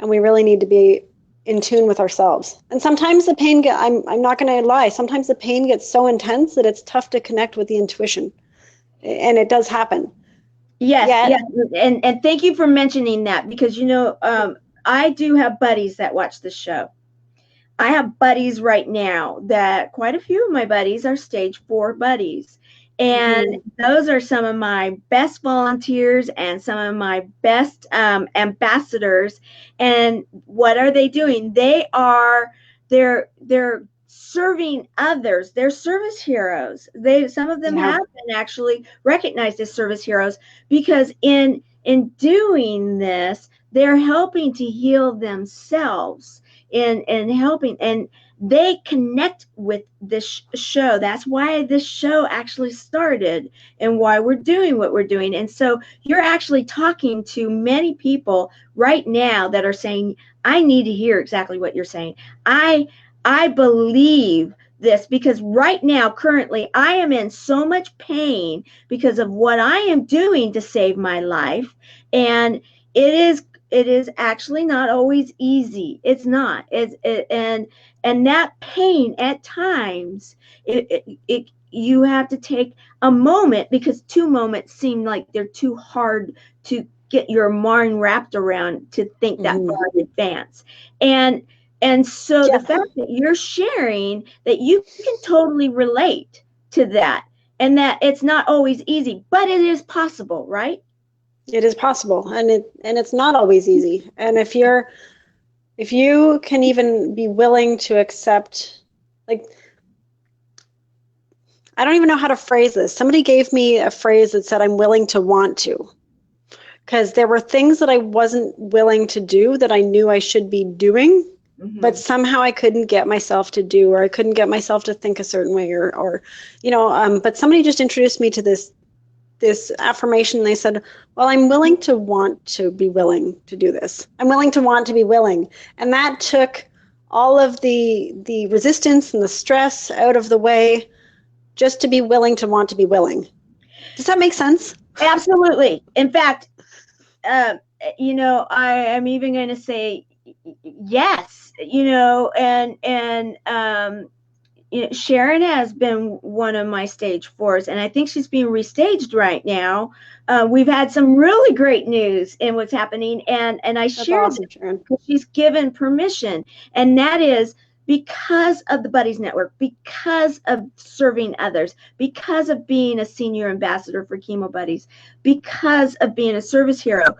we really need to be in tune with ourselves. And sometimes the pain I'm not going to lie, sometimes the pain gets so intense that it's tough to connect with the intuition. And it does happen. Yes. And thank you for mentioning that because, I do have buddies that watch the show. I have buddies right now that quite a few of my buddies are stage 4 buddies. And those are some of my best volunteers and some of my best ambassadors. And what are they doing? They're serving others. They're service heroes. Some of them have been actually recognized as service heroes because in doing this, they're helping to heal themselves in helping, and they connect with this show. That's why this show actually started and why we're doing what we're doing. And so you're actually talking to many people right now that are saying, I need to hear exactly what you're saying. I believe this because right now, currently, I am in so much pain because of what I am doing to save my life. And it is actually not always easy. It's not. And that pain at times, you have to take a moment because 2 moments seem like they're too hard to get your mind wrapped around to think that far in advance. And so the fact that you're sharing that you can totally relate to that and that it's not always easy, but it is possible, right? It is possible, and it's not always easy. And if you can even be willing to accept, like, I don't even know how to phrase this. Somebody gave me a phrase that said, I'm willing to want to, because there were things that I wasn't willing to do that I knew I should be doing, but somehow I couldn't get myself to do, or I couldn't get myself to think a certain way, or but somebody just introduced me to this affirmation. They said, well, I'm willing to want to be willing to do this. I'm willing to want to be willing. And that took all of the resistance and the stress out of the way just to be willing to want to be willing. Does that make sense? Absolutely. In fact, I am even going to say yes, Sharon has been one of my stage 4s, and I think she's being restaged right now. We've had some really great news in what's happening, and I shared awesome, Sharon. She's given permission, and that is because of the Buddies Network, because of serving others, because of being a senior ambassador for Chemo Buddies, because of being a service hero.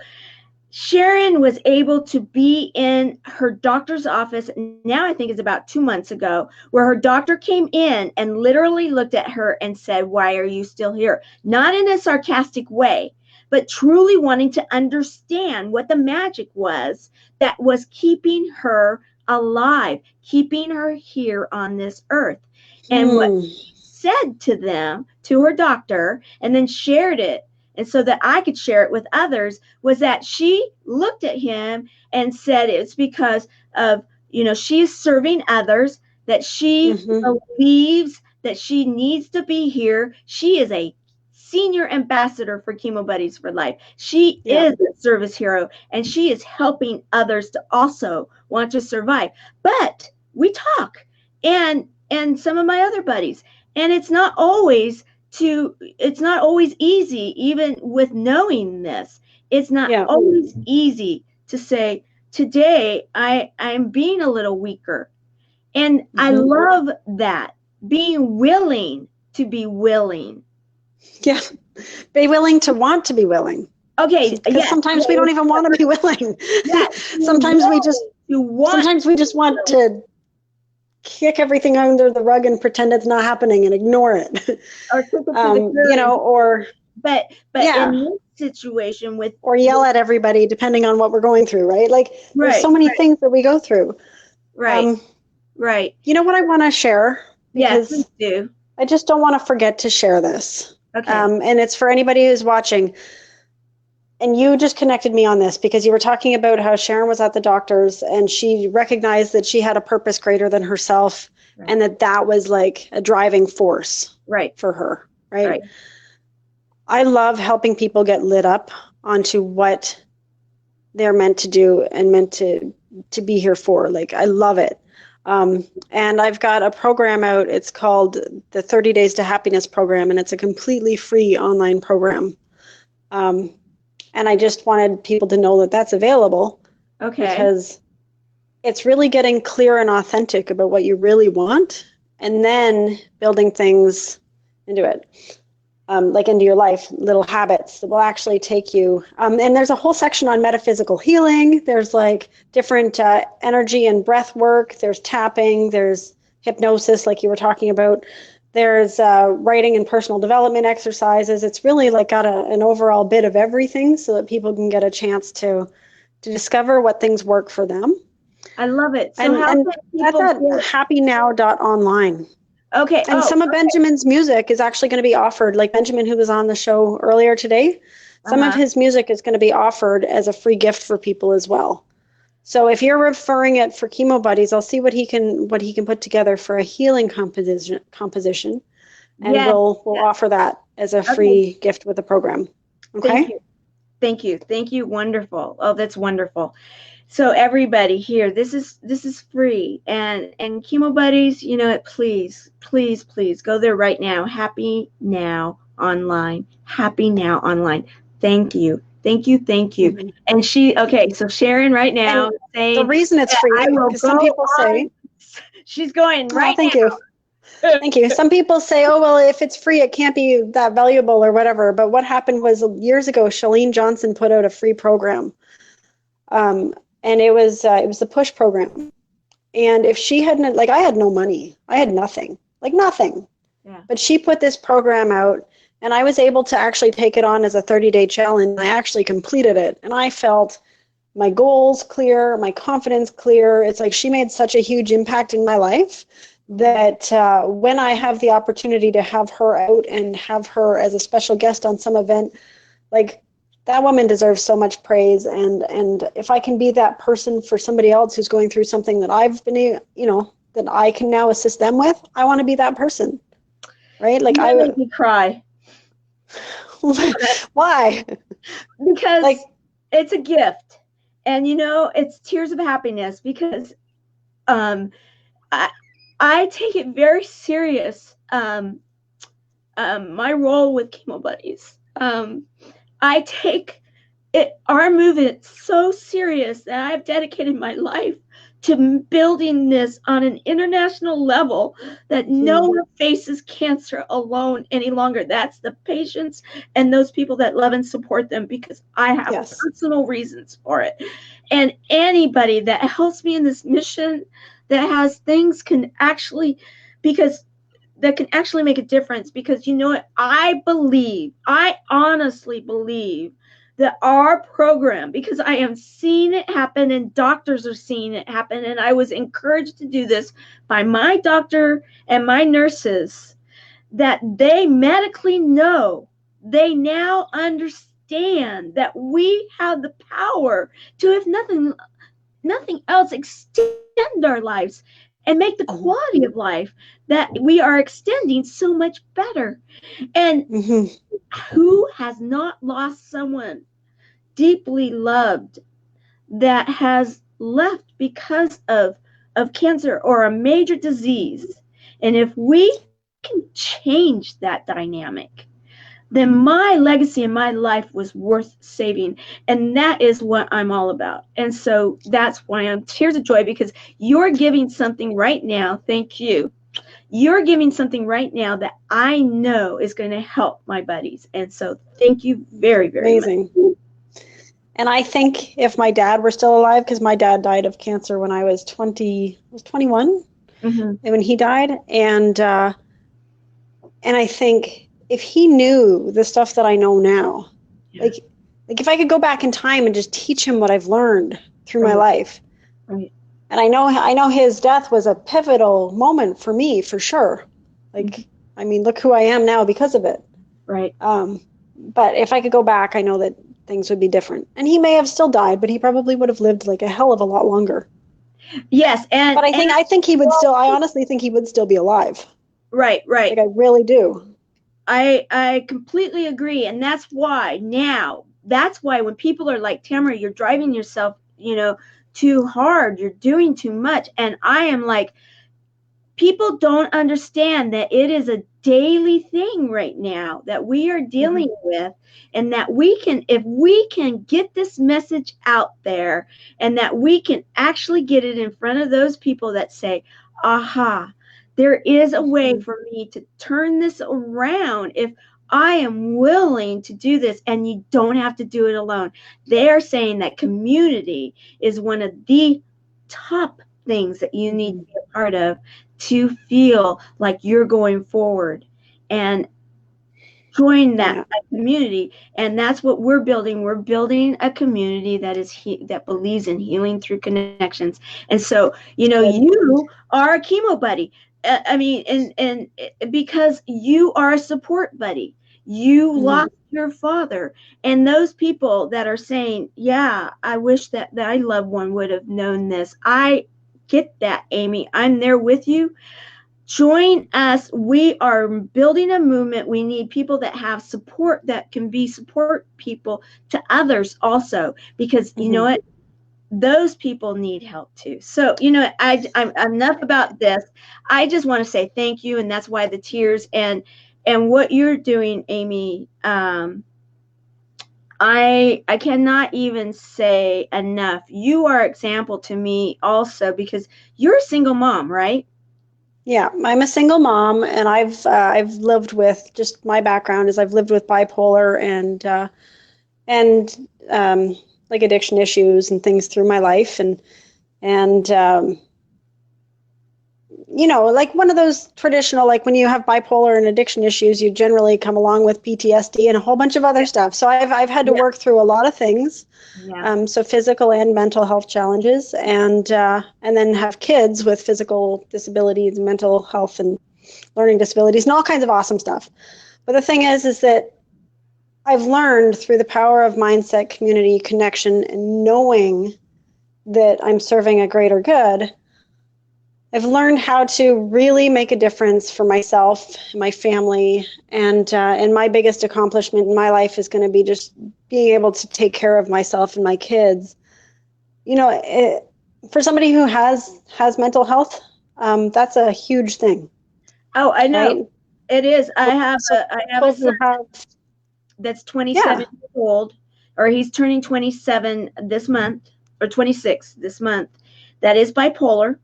Sharon was able to be in her doctor's office, now I think it's about 2 months ago, where her doctor came in and literally looked at her and said, "Why are you still here?" Not in a sarcastic way, but truly wanting to understand what the magic was that was keeping her alive, keeping her here on this earth. And what she said to them, to her doctor, and then shared it, and so that I could share it with others, was that she looked at him and said it's because of, she's serving others, that she believes that she needs to be here. She is a senior ambassador for Chemo Buddies for Life. She is a service hero, and she is helping others to also want to survive. But we talk, and some of my other buddies, and it's not always easy, even with knowing this. It's not always easy to say, today I'm being a little weaker. And I love that, being willing to be willing. Yeah. Be willing to want to be willing. Okay. Because sometimes we don't even want to be willing. Sometimes we just want to kick everything under the rug and pretend it's not happening and ignore it. Or but in this situation or yell at everybody, depending on what we're going through, right? Like there's so many things that we go through. Right. You know what I want to share? Yes, please do. I just don't want to forget to share this. Okay. And it's for anybody who's watching. And you just connected me on this because you were talking about how Sharon was at the doctor's and she recognized that she had a purpose greater than herself, and that was like a driving force for her. Right. I love helping people get lit up onto what they're meant to do and meant to be here for. Like, I love it. And I've got a program out. It's called the 30 Days to Happiness program, and it's a completely free online program. And I just wanted people to know that that's available. Okay. Because it's really getting clear and authentic about what you really want, and then building things into it, like into your life, little habits that will actually take you. And there's a whole section on metaphysical healing. There's like different energy and breath work. There's tapping. There's hypnosis, like you were talking about. There's writing and personal development exercises. It's really like got an overall bit of everything so that people can get a chance to discover what things work for them. I love it. So and that's at happynow.online. Okay. And some of Benjamin's music is actually going to be offered, like Benjamin, who was on the show earlier today. Some of his music is going to be offered as a free gift for people as well. So if you're referring it for Chemo Buddies, I'll see what he can put together for a healing composition, and we'll offer that as a free gift with the program. Okay. Thank you. Wonderful. Oh, that's wonderful. So everybody here, this is free, and Chemo Buddies, please go there right now. Happy Now Online. Happy Now Online. Thank you. Mm-hmm. And so Sharon right now saying the reason it's free, because some people say she's going right. Thank you. Thank you. Some people say, oh, well, if it's free, it can't be that valuable or whatever. But what happened was years ago, Chalene Johnson put out a free program. And it was the push program. And if she hadn't, like, I had no money, I had nothing. Yeah. But she put this program out, and I was able to actually take it on as a 30-day challenge. I actually completed it, and I felt my goals clear, my confidence clear. It's like she made such a huge impact in my life that when I have the opportunity to have her out and have her as a special guest on some event, like, that woman deserves so much praise. And if I can be that person for somebody else who's going through something that I've been, that I can now assist them with, I want to be that person, right? Like, I make me cry. Why? Because it's a gift, and it's tears of happiness, because I take it very serious. My role with Chemo Buddies. I take our movement so serious that I've dedicated my life to building this on an international level, that no one faces cancer alone any longer. That's the patients and those people that love and support them, because I have personal reasons for it. And anybody that helps me in this mission, that has things can actually, because that can actually make a difference. Because you know what? I honestly believe that our program, because I am seeing it happen and doctors are seeing it happen, and I was encouraged to do this by my doctor and my nurses, that they medically know, they now understand that we have the power to, if nothing else, extend our lives and make the quality of life that we are extending so much better. And who has not lost someone deeply loved that has left because of cancer or a major disease? And if we can change that dynamic, then my legacy and my life was worth saving. And that is what I'm all about. And so that's why I'm Tears of Joy, because you're giving something right now. Thank you. You're giving something right now that I know is going to help my buddies. And so thank you very, very much. And I think if my dad were still alive, because my dad died of cancer when I was 21 when he died. And I think if he knew the stuff that I know now, like if I could go back in time and just teach him what I've learned through my life. Right. And I know his death was a pivotal moment for me, for sure. Like, I mean, look who I am now because of it. Right. But if I could go back, I know that things would be different. And he may have still died, but he probably would have lived like a hell of a lot longer. Yes. But I think he would still, I honestly think he would still be alive. Right. Like, I really do. I completely agree. And that's why when people are like, Tamara, you're driving yourself, too hard, you're doing too much. And I am like, people don't understand that it is a daily thing right now that we are dealing with, and that if we can get this message out there, and that we can actually get it in front of those people that say, aha, there is a way for me to turn this around if I am willing to do this. And you don't have to do it alone. They're saying that community is one of the top things that you need to be a part of to feel like you're going forward and join that community. And that's what we're building. We're building a community that believes in healing through connections. And so, you are a chemo buddy. I mean, and because you are a support buddy. You lost your father, and those people that are saying, yeah, I wish that my loved one would have known this. I get that, Amy. I'm there with you. Join us. We are building a movement. We need people that have support, that can be support people to others also, because you know what? Those people need help too. So, I'm enough about this. I just want to say thank you. And that's why the tears and what you're doing, Amy. I cannot even say enough. You are example to me also, because you're a single mom, right? Yeah, I'm a single mom, and I've lived with, just my background is I've lived with bipolar and like addiction issues and things through my life, and like one of those traditional, like when you have bipolar and addiction issues, you generally come along with PTSD and a whole bunch of other stuff. So I've had to work through a lot of things, so physical and mental health challenges, and then have kids with physical disabilities, mental health, and learning disabilities, and all kinds of awesome stuff. But the thing is that I've learned through the power of mindset, community, connection, and knowing that I'm serving a greater good, I've learned how to really make a difference for myself, my family, and my biggest accomplishment in my life is going to be just being able to take care of myself and my kids. For somebody who has mental health That's a huge thing. Oh, I know. Right? It is. So, I have a son that's 27 yeah. years old, or he's turning 27 this month, or 26 this month. That is bipolar.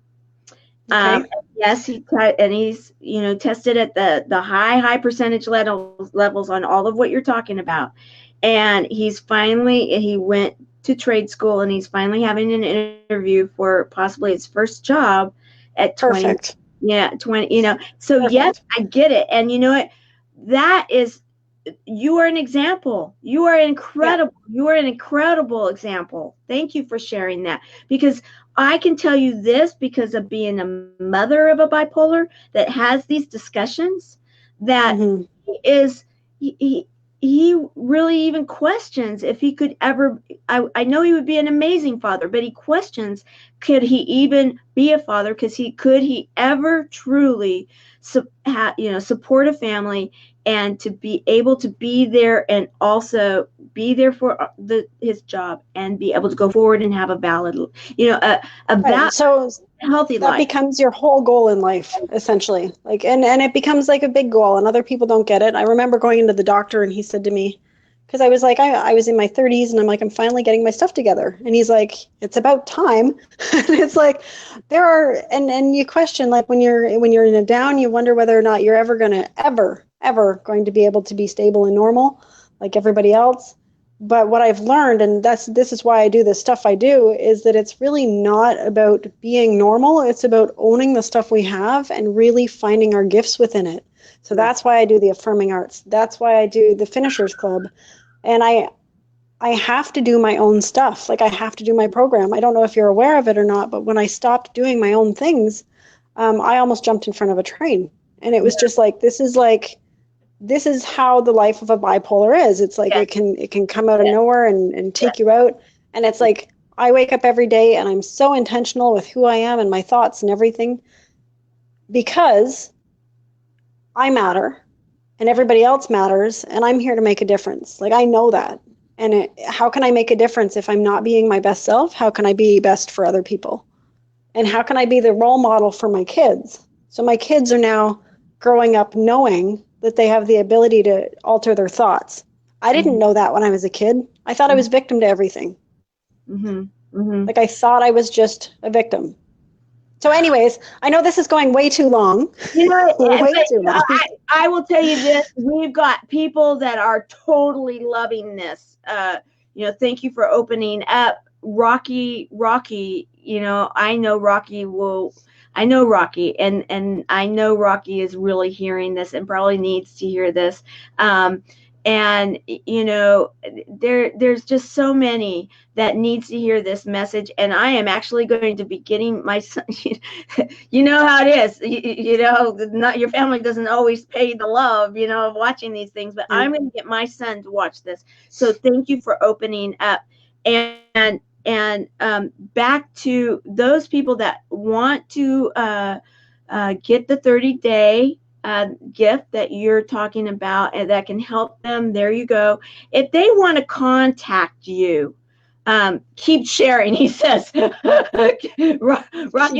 Okay. Yes, and he's tested at the high percentage levels on all of what you're talking about, and he went to trade school, and he's finally having an interview for possibly his first job at 20. Perfect. Yeah, 20. So yes, Perfect. I get it, and you know what? That is, you are an example. You are incredible. Yeah. You are an incredible example. Thank you for sharing that, because I can tell you this because of being a mother of a bipolar that has these discussions, that Mm-hmm. he is he really even questions if he could ever. I know he would be an amazing father, but he questions, could he even be a father, because could he ever truly support a family, and to be able to be there, and also be there for his job, and be able to go forward and have a valid, Right. So healthy that life. becomes your whole goal in life, essentially. Like, and it becomes like a big goal, and other people don't get it. I remember going into the doctor, and he said to me, because I was like, I was in my 30s, and I'm like, I'm finally getting my stuff together. And he's like, it's about time. And it's like, there are, and you question, like, when you're in a down, you wonder whether or not you're ever gonna ever going to be able to be stable and normal like everybody else. But what I've learned, and this is why I do the stuff I do, is that it's really not about being normal. It's about owning the stuff we have and really finding our gifts within it. So Yeah. that's why I do the affirming arts. That's why I do the finishers club. And I have to do my own stuff. Like, I have to do my program. I don't know if you're aware of it or not, but when I stopped doing my own things, I almost jumped in front of a train. And it was just like, this is how the life of a bipolar is. It's like Yes. it can come out of Yes. nowhere and Yes. take you out. And it's like, I wake up every day and I'm so intentional with who I am and my thoughts and everything, because I matter and everybody else matters, and I'm here to make a difference. Like, I know that. And how can I make a difference if I'm not being my best self? How can I be best for other people? And how can I be the role model for my kids? So my kids are now growing up knowing that they have the ability to alter their thoughts. I didn't know that when I was a kid. I thought I was victim to everything. Mm-hmm. Mm-hmm. Like, I thought I was just a victim. So anyways, I know this is going way too long. Way too long. I will tell you this: we've got people that are totally loving this. Thank you for opening up, Rocky. I know Rocky will. I know Rocky, and I know Rocky is really hearing this and probably needs to hear this. And there's just so many that needs to hear this message, and I am actually going to be getting my son. You know how it is, not your family doesn't always pay the love, of watching these things, but I'm going to get my son to watch this. So thank you for opening up. And back to those people that want to get the 30-day gift that you're talking about, and that can help them. There you go. If they want to contact you, keep sharing, he says. Rocky, Keep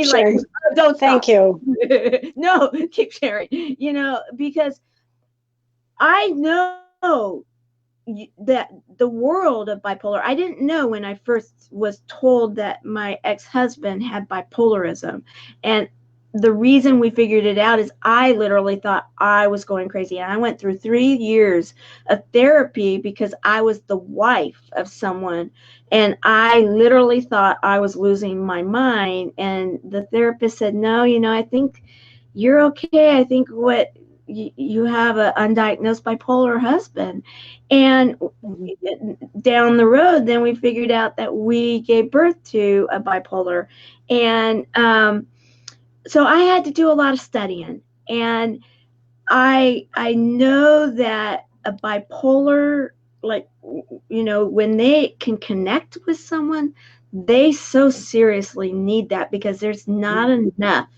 sharing. like, don't stop. Thank you. No, keep sharing. Because I know that the world of bipolar, I didn't know when I first was told that my ex-husband had bipolarism. And the reason we figured it out is I literally thought I was going crazy. And I went through 3 years of therapy because I was the wife of someone. And I literally thought I was losing my mind. And the therapist said, no, I think you're okay. I think you have an undiagnosed bipolar husband. And down the road, then we figured out that we gave birth to a bipolar. And so I had to do a lot of studying. And I know that a bipolar, like, when they can connect with someone, they so seriously need that, because there's not enough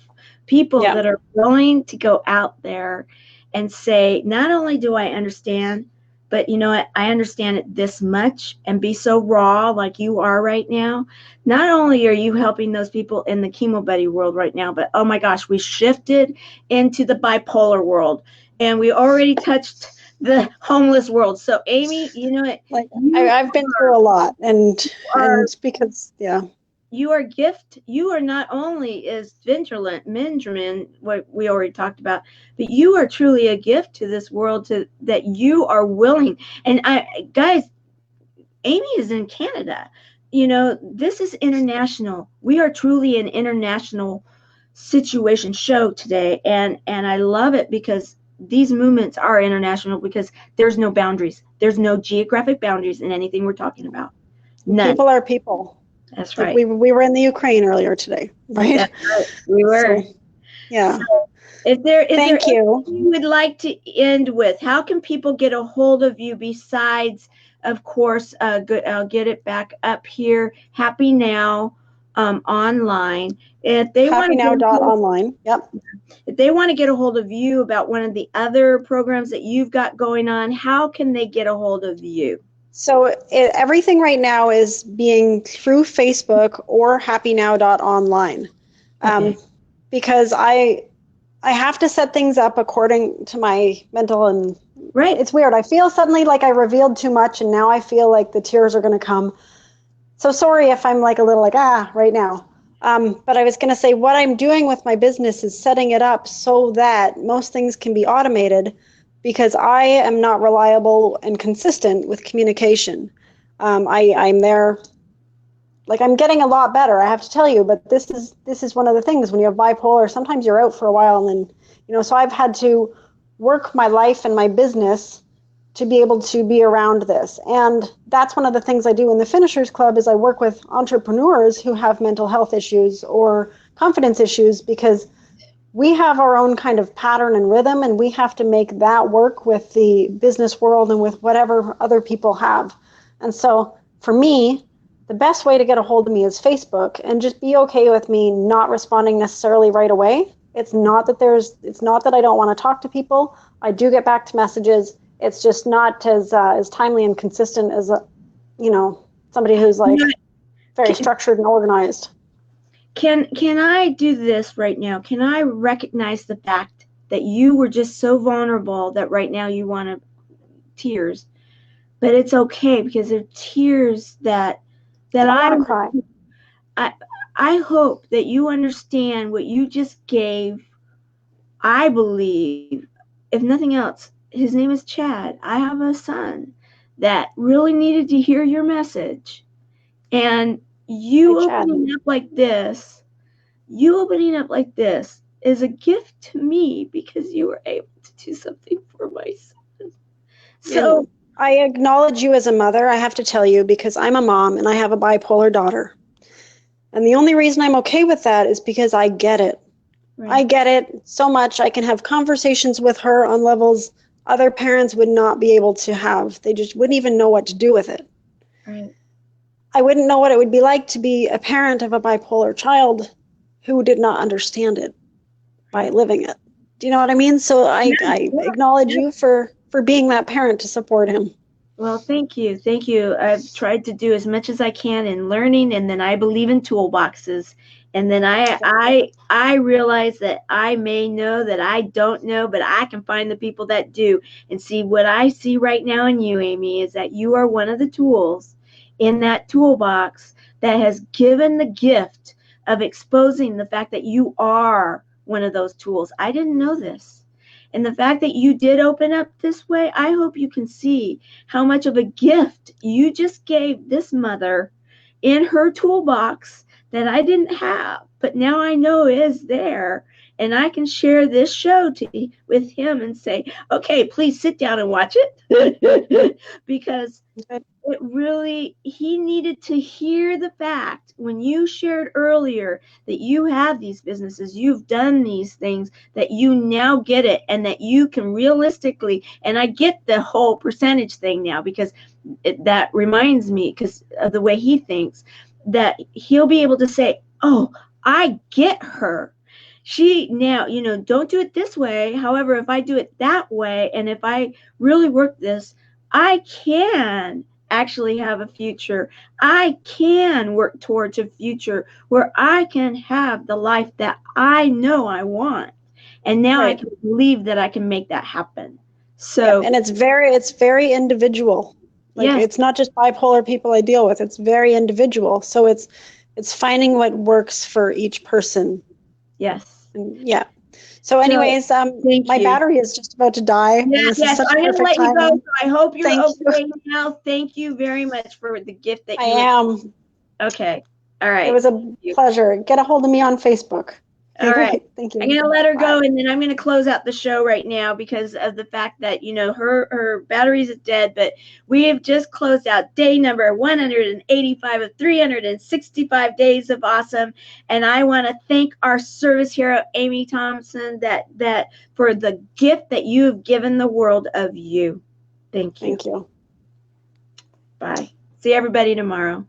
people that are willing to go out there and say, not only do I understand, But you know what? I understand it this much and be so raw like you are right now. Not only are you helping those people in the chemo buddy world right now, but oh my gosh, we shifted into the bipolar world and we already touched the homeless world. So Amy, you know what? Like I've been through a lot, and because you are gift. You are not only is Benjamin, what we already talked about, but you are truly a gift to this world. To that you are willing. And guys, Amy is in Canada. You know, this is international. We are truly an international situation show today, and I love it because these movements are international because there's no boundaries. There's no geographic boundaries in anything we're talking about. None. People are people. That's right. Like we were in the Ukraine earlier today, right? That's right. We were. So, yeah. So is there Thank you. You would like to end with? How can people get a hold of you besides, of course, I'll get it back up here, Happy Now online. If they HappyNow.online. Yep. If they want to get a hold of you about one of the other programs that you've got going on, how can they get a hold of you? So everything right now is being through Facebook or happynow.online. Okay. Because I have to set things up according to my mental and right. It's weird. I feel suddenly like I revealed too much and now I feel like the tears are going to come. So sorry if I'm like a little like, right now. But I was going to say what I'm doing with my business is setting it up so that most things can be automated because I am not reliable and consistent with communication. I'm there, like I'm getting a lot better, I have to tell you, but this is one of the things when you have bipolar, sometimes you're out for a while and then, so I've had to work my life and my business to be able to be around this. And that's one of the things I do in the Finishers Club is I work with entrepreneurs who have mental health issues or confidence issues because we have our own kind of pattern and rhythm, and we have to make that work with the business world and with whatever other people have. And so for me, the best way to get a hold of me is Facebook, and just be okay with me not responding necessarily right away. It's not that I don't want to talk to people. I do get back to messages. It's just not as timely and consistent as somebody who's like very structured and organized. Can I do this right now? Can I recognize the fact that you were just so vulnerable that right now you want tears, but it's okay because they're tears that I want to cry. I hope that you understand what you just gave. I believe, if nothing else, his name is Chad. I have a son that really needed to hear your message, and you opening up like this is a gift to me because you were able to do something for my son. So and I acknowledge you as a mother, I have to tell you, because I'm a mom and I have a bipolar daughter. And the only reason I'm okay with that is because I get it. Right. I get it so much. I can have conversations with her on levels other parents would not be able to have. They just wouldn't even know what to do with it. Right. I wouldn't know what it would be like to be a parent of a bipolar child who did not understand it by living it. Do you know what I mean? So I acknowledge you for being that parent to support him. Well, thank you. Thank you. I've tried to do as much as I can in learning, and then I believe in toolboxes. And then I realize that I may know that I don't know, but I can find the people that do. And see, what I see right now in you, Amy, is that you are one of the tools in that toolbox that has given the gift of exposing the fact that you are one of those tools. I didn't know this. And the fact that you did open up this way, I hope you can see how much of a gift you just gave this mother in her toolbox that I didn't have, but now I know is there. And I can share this show with him and say, okay, please sit down and watch it. Because it really, he needed to hear the fact when you shared earlier that you have these businesses, you've done these things, that you now get it, and that you can realistically, and I get the whole percentage thing now, because that reminds me, because of the way he thinks, that he'll be able to say, oh, I get her. She now, don't do it this way. However, if I do it that way, and if I really work this, I can actually have a future. I can work towards a future where I can have the life that I know I want. And now I can believe that I can make that happen. So, and it's very individual. Like, yes. it's not just bipolar people I deal with. It's very individual. So it's finding what works for each person. Yes. And yeah. So anyways, my battery is just about to die. Yes, This is such I'm going to let you go. So I hope you're okay now. Thank you very much for the gift that you am. Okay. All right. It was a pleasure. Get a hold of me on Facebook. All right. Thank you. I'm going to let her go, and then I'm going to close out the show right now because of the fact that, you know, her battery's dead, but we have just closed out day number 185 of 365 days of awesome. And I want to thank our service hero, Amy Thomson, that for the gift that you have given the world of you. Thank you. Thank you. Bye. See everybody tomorrow.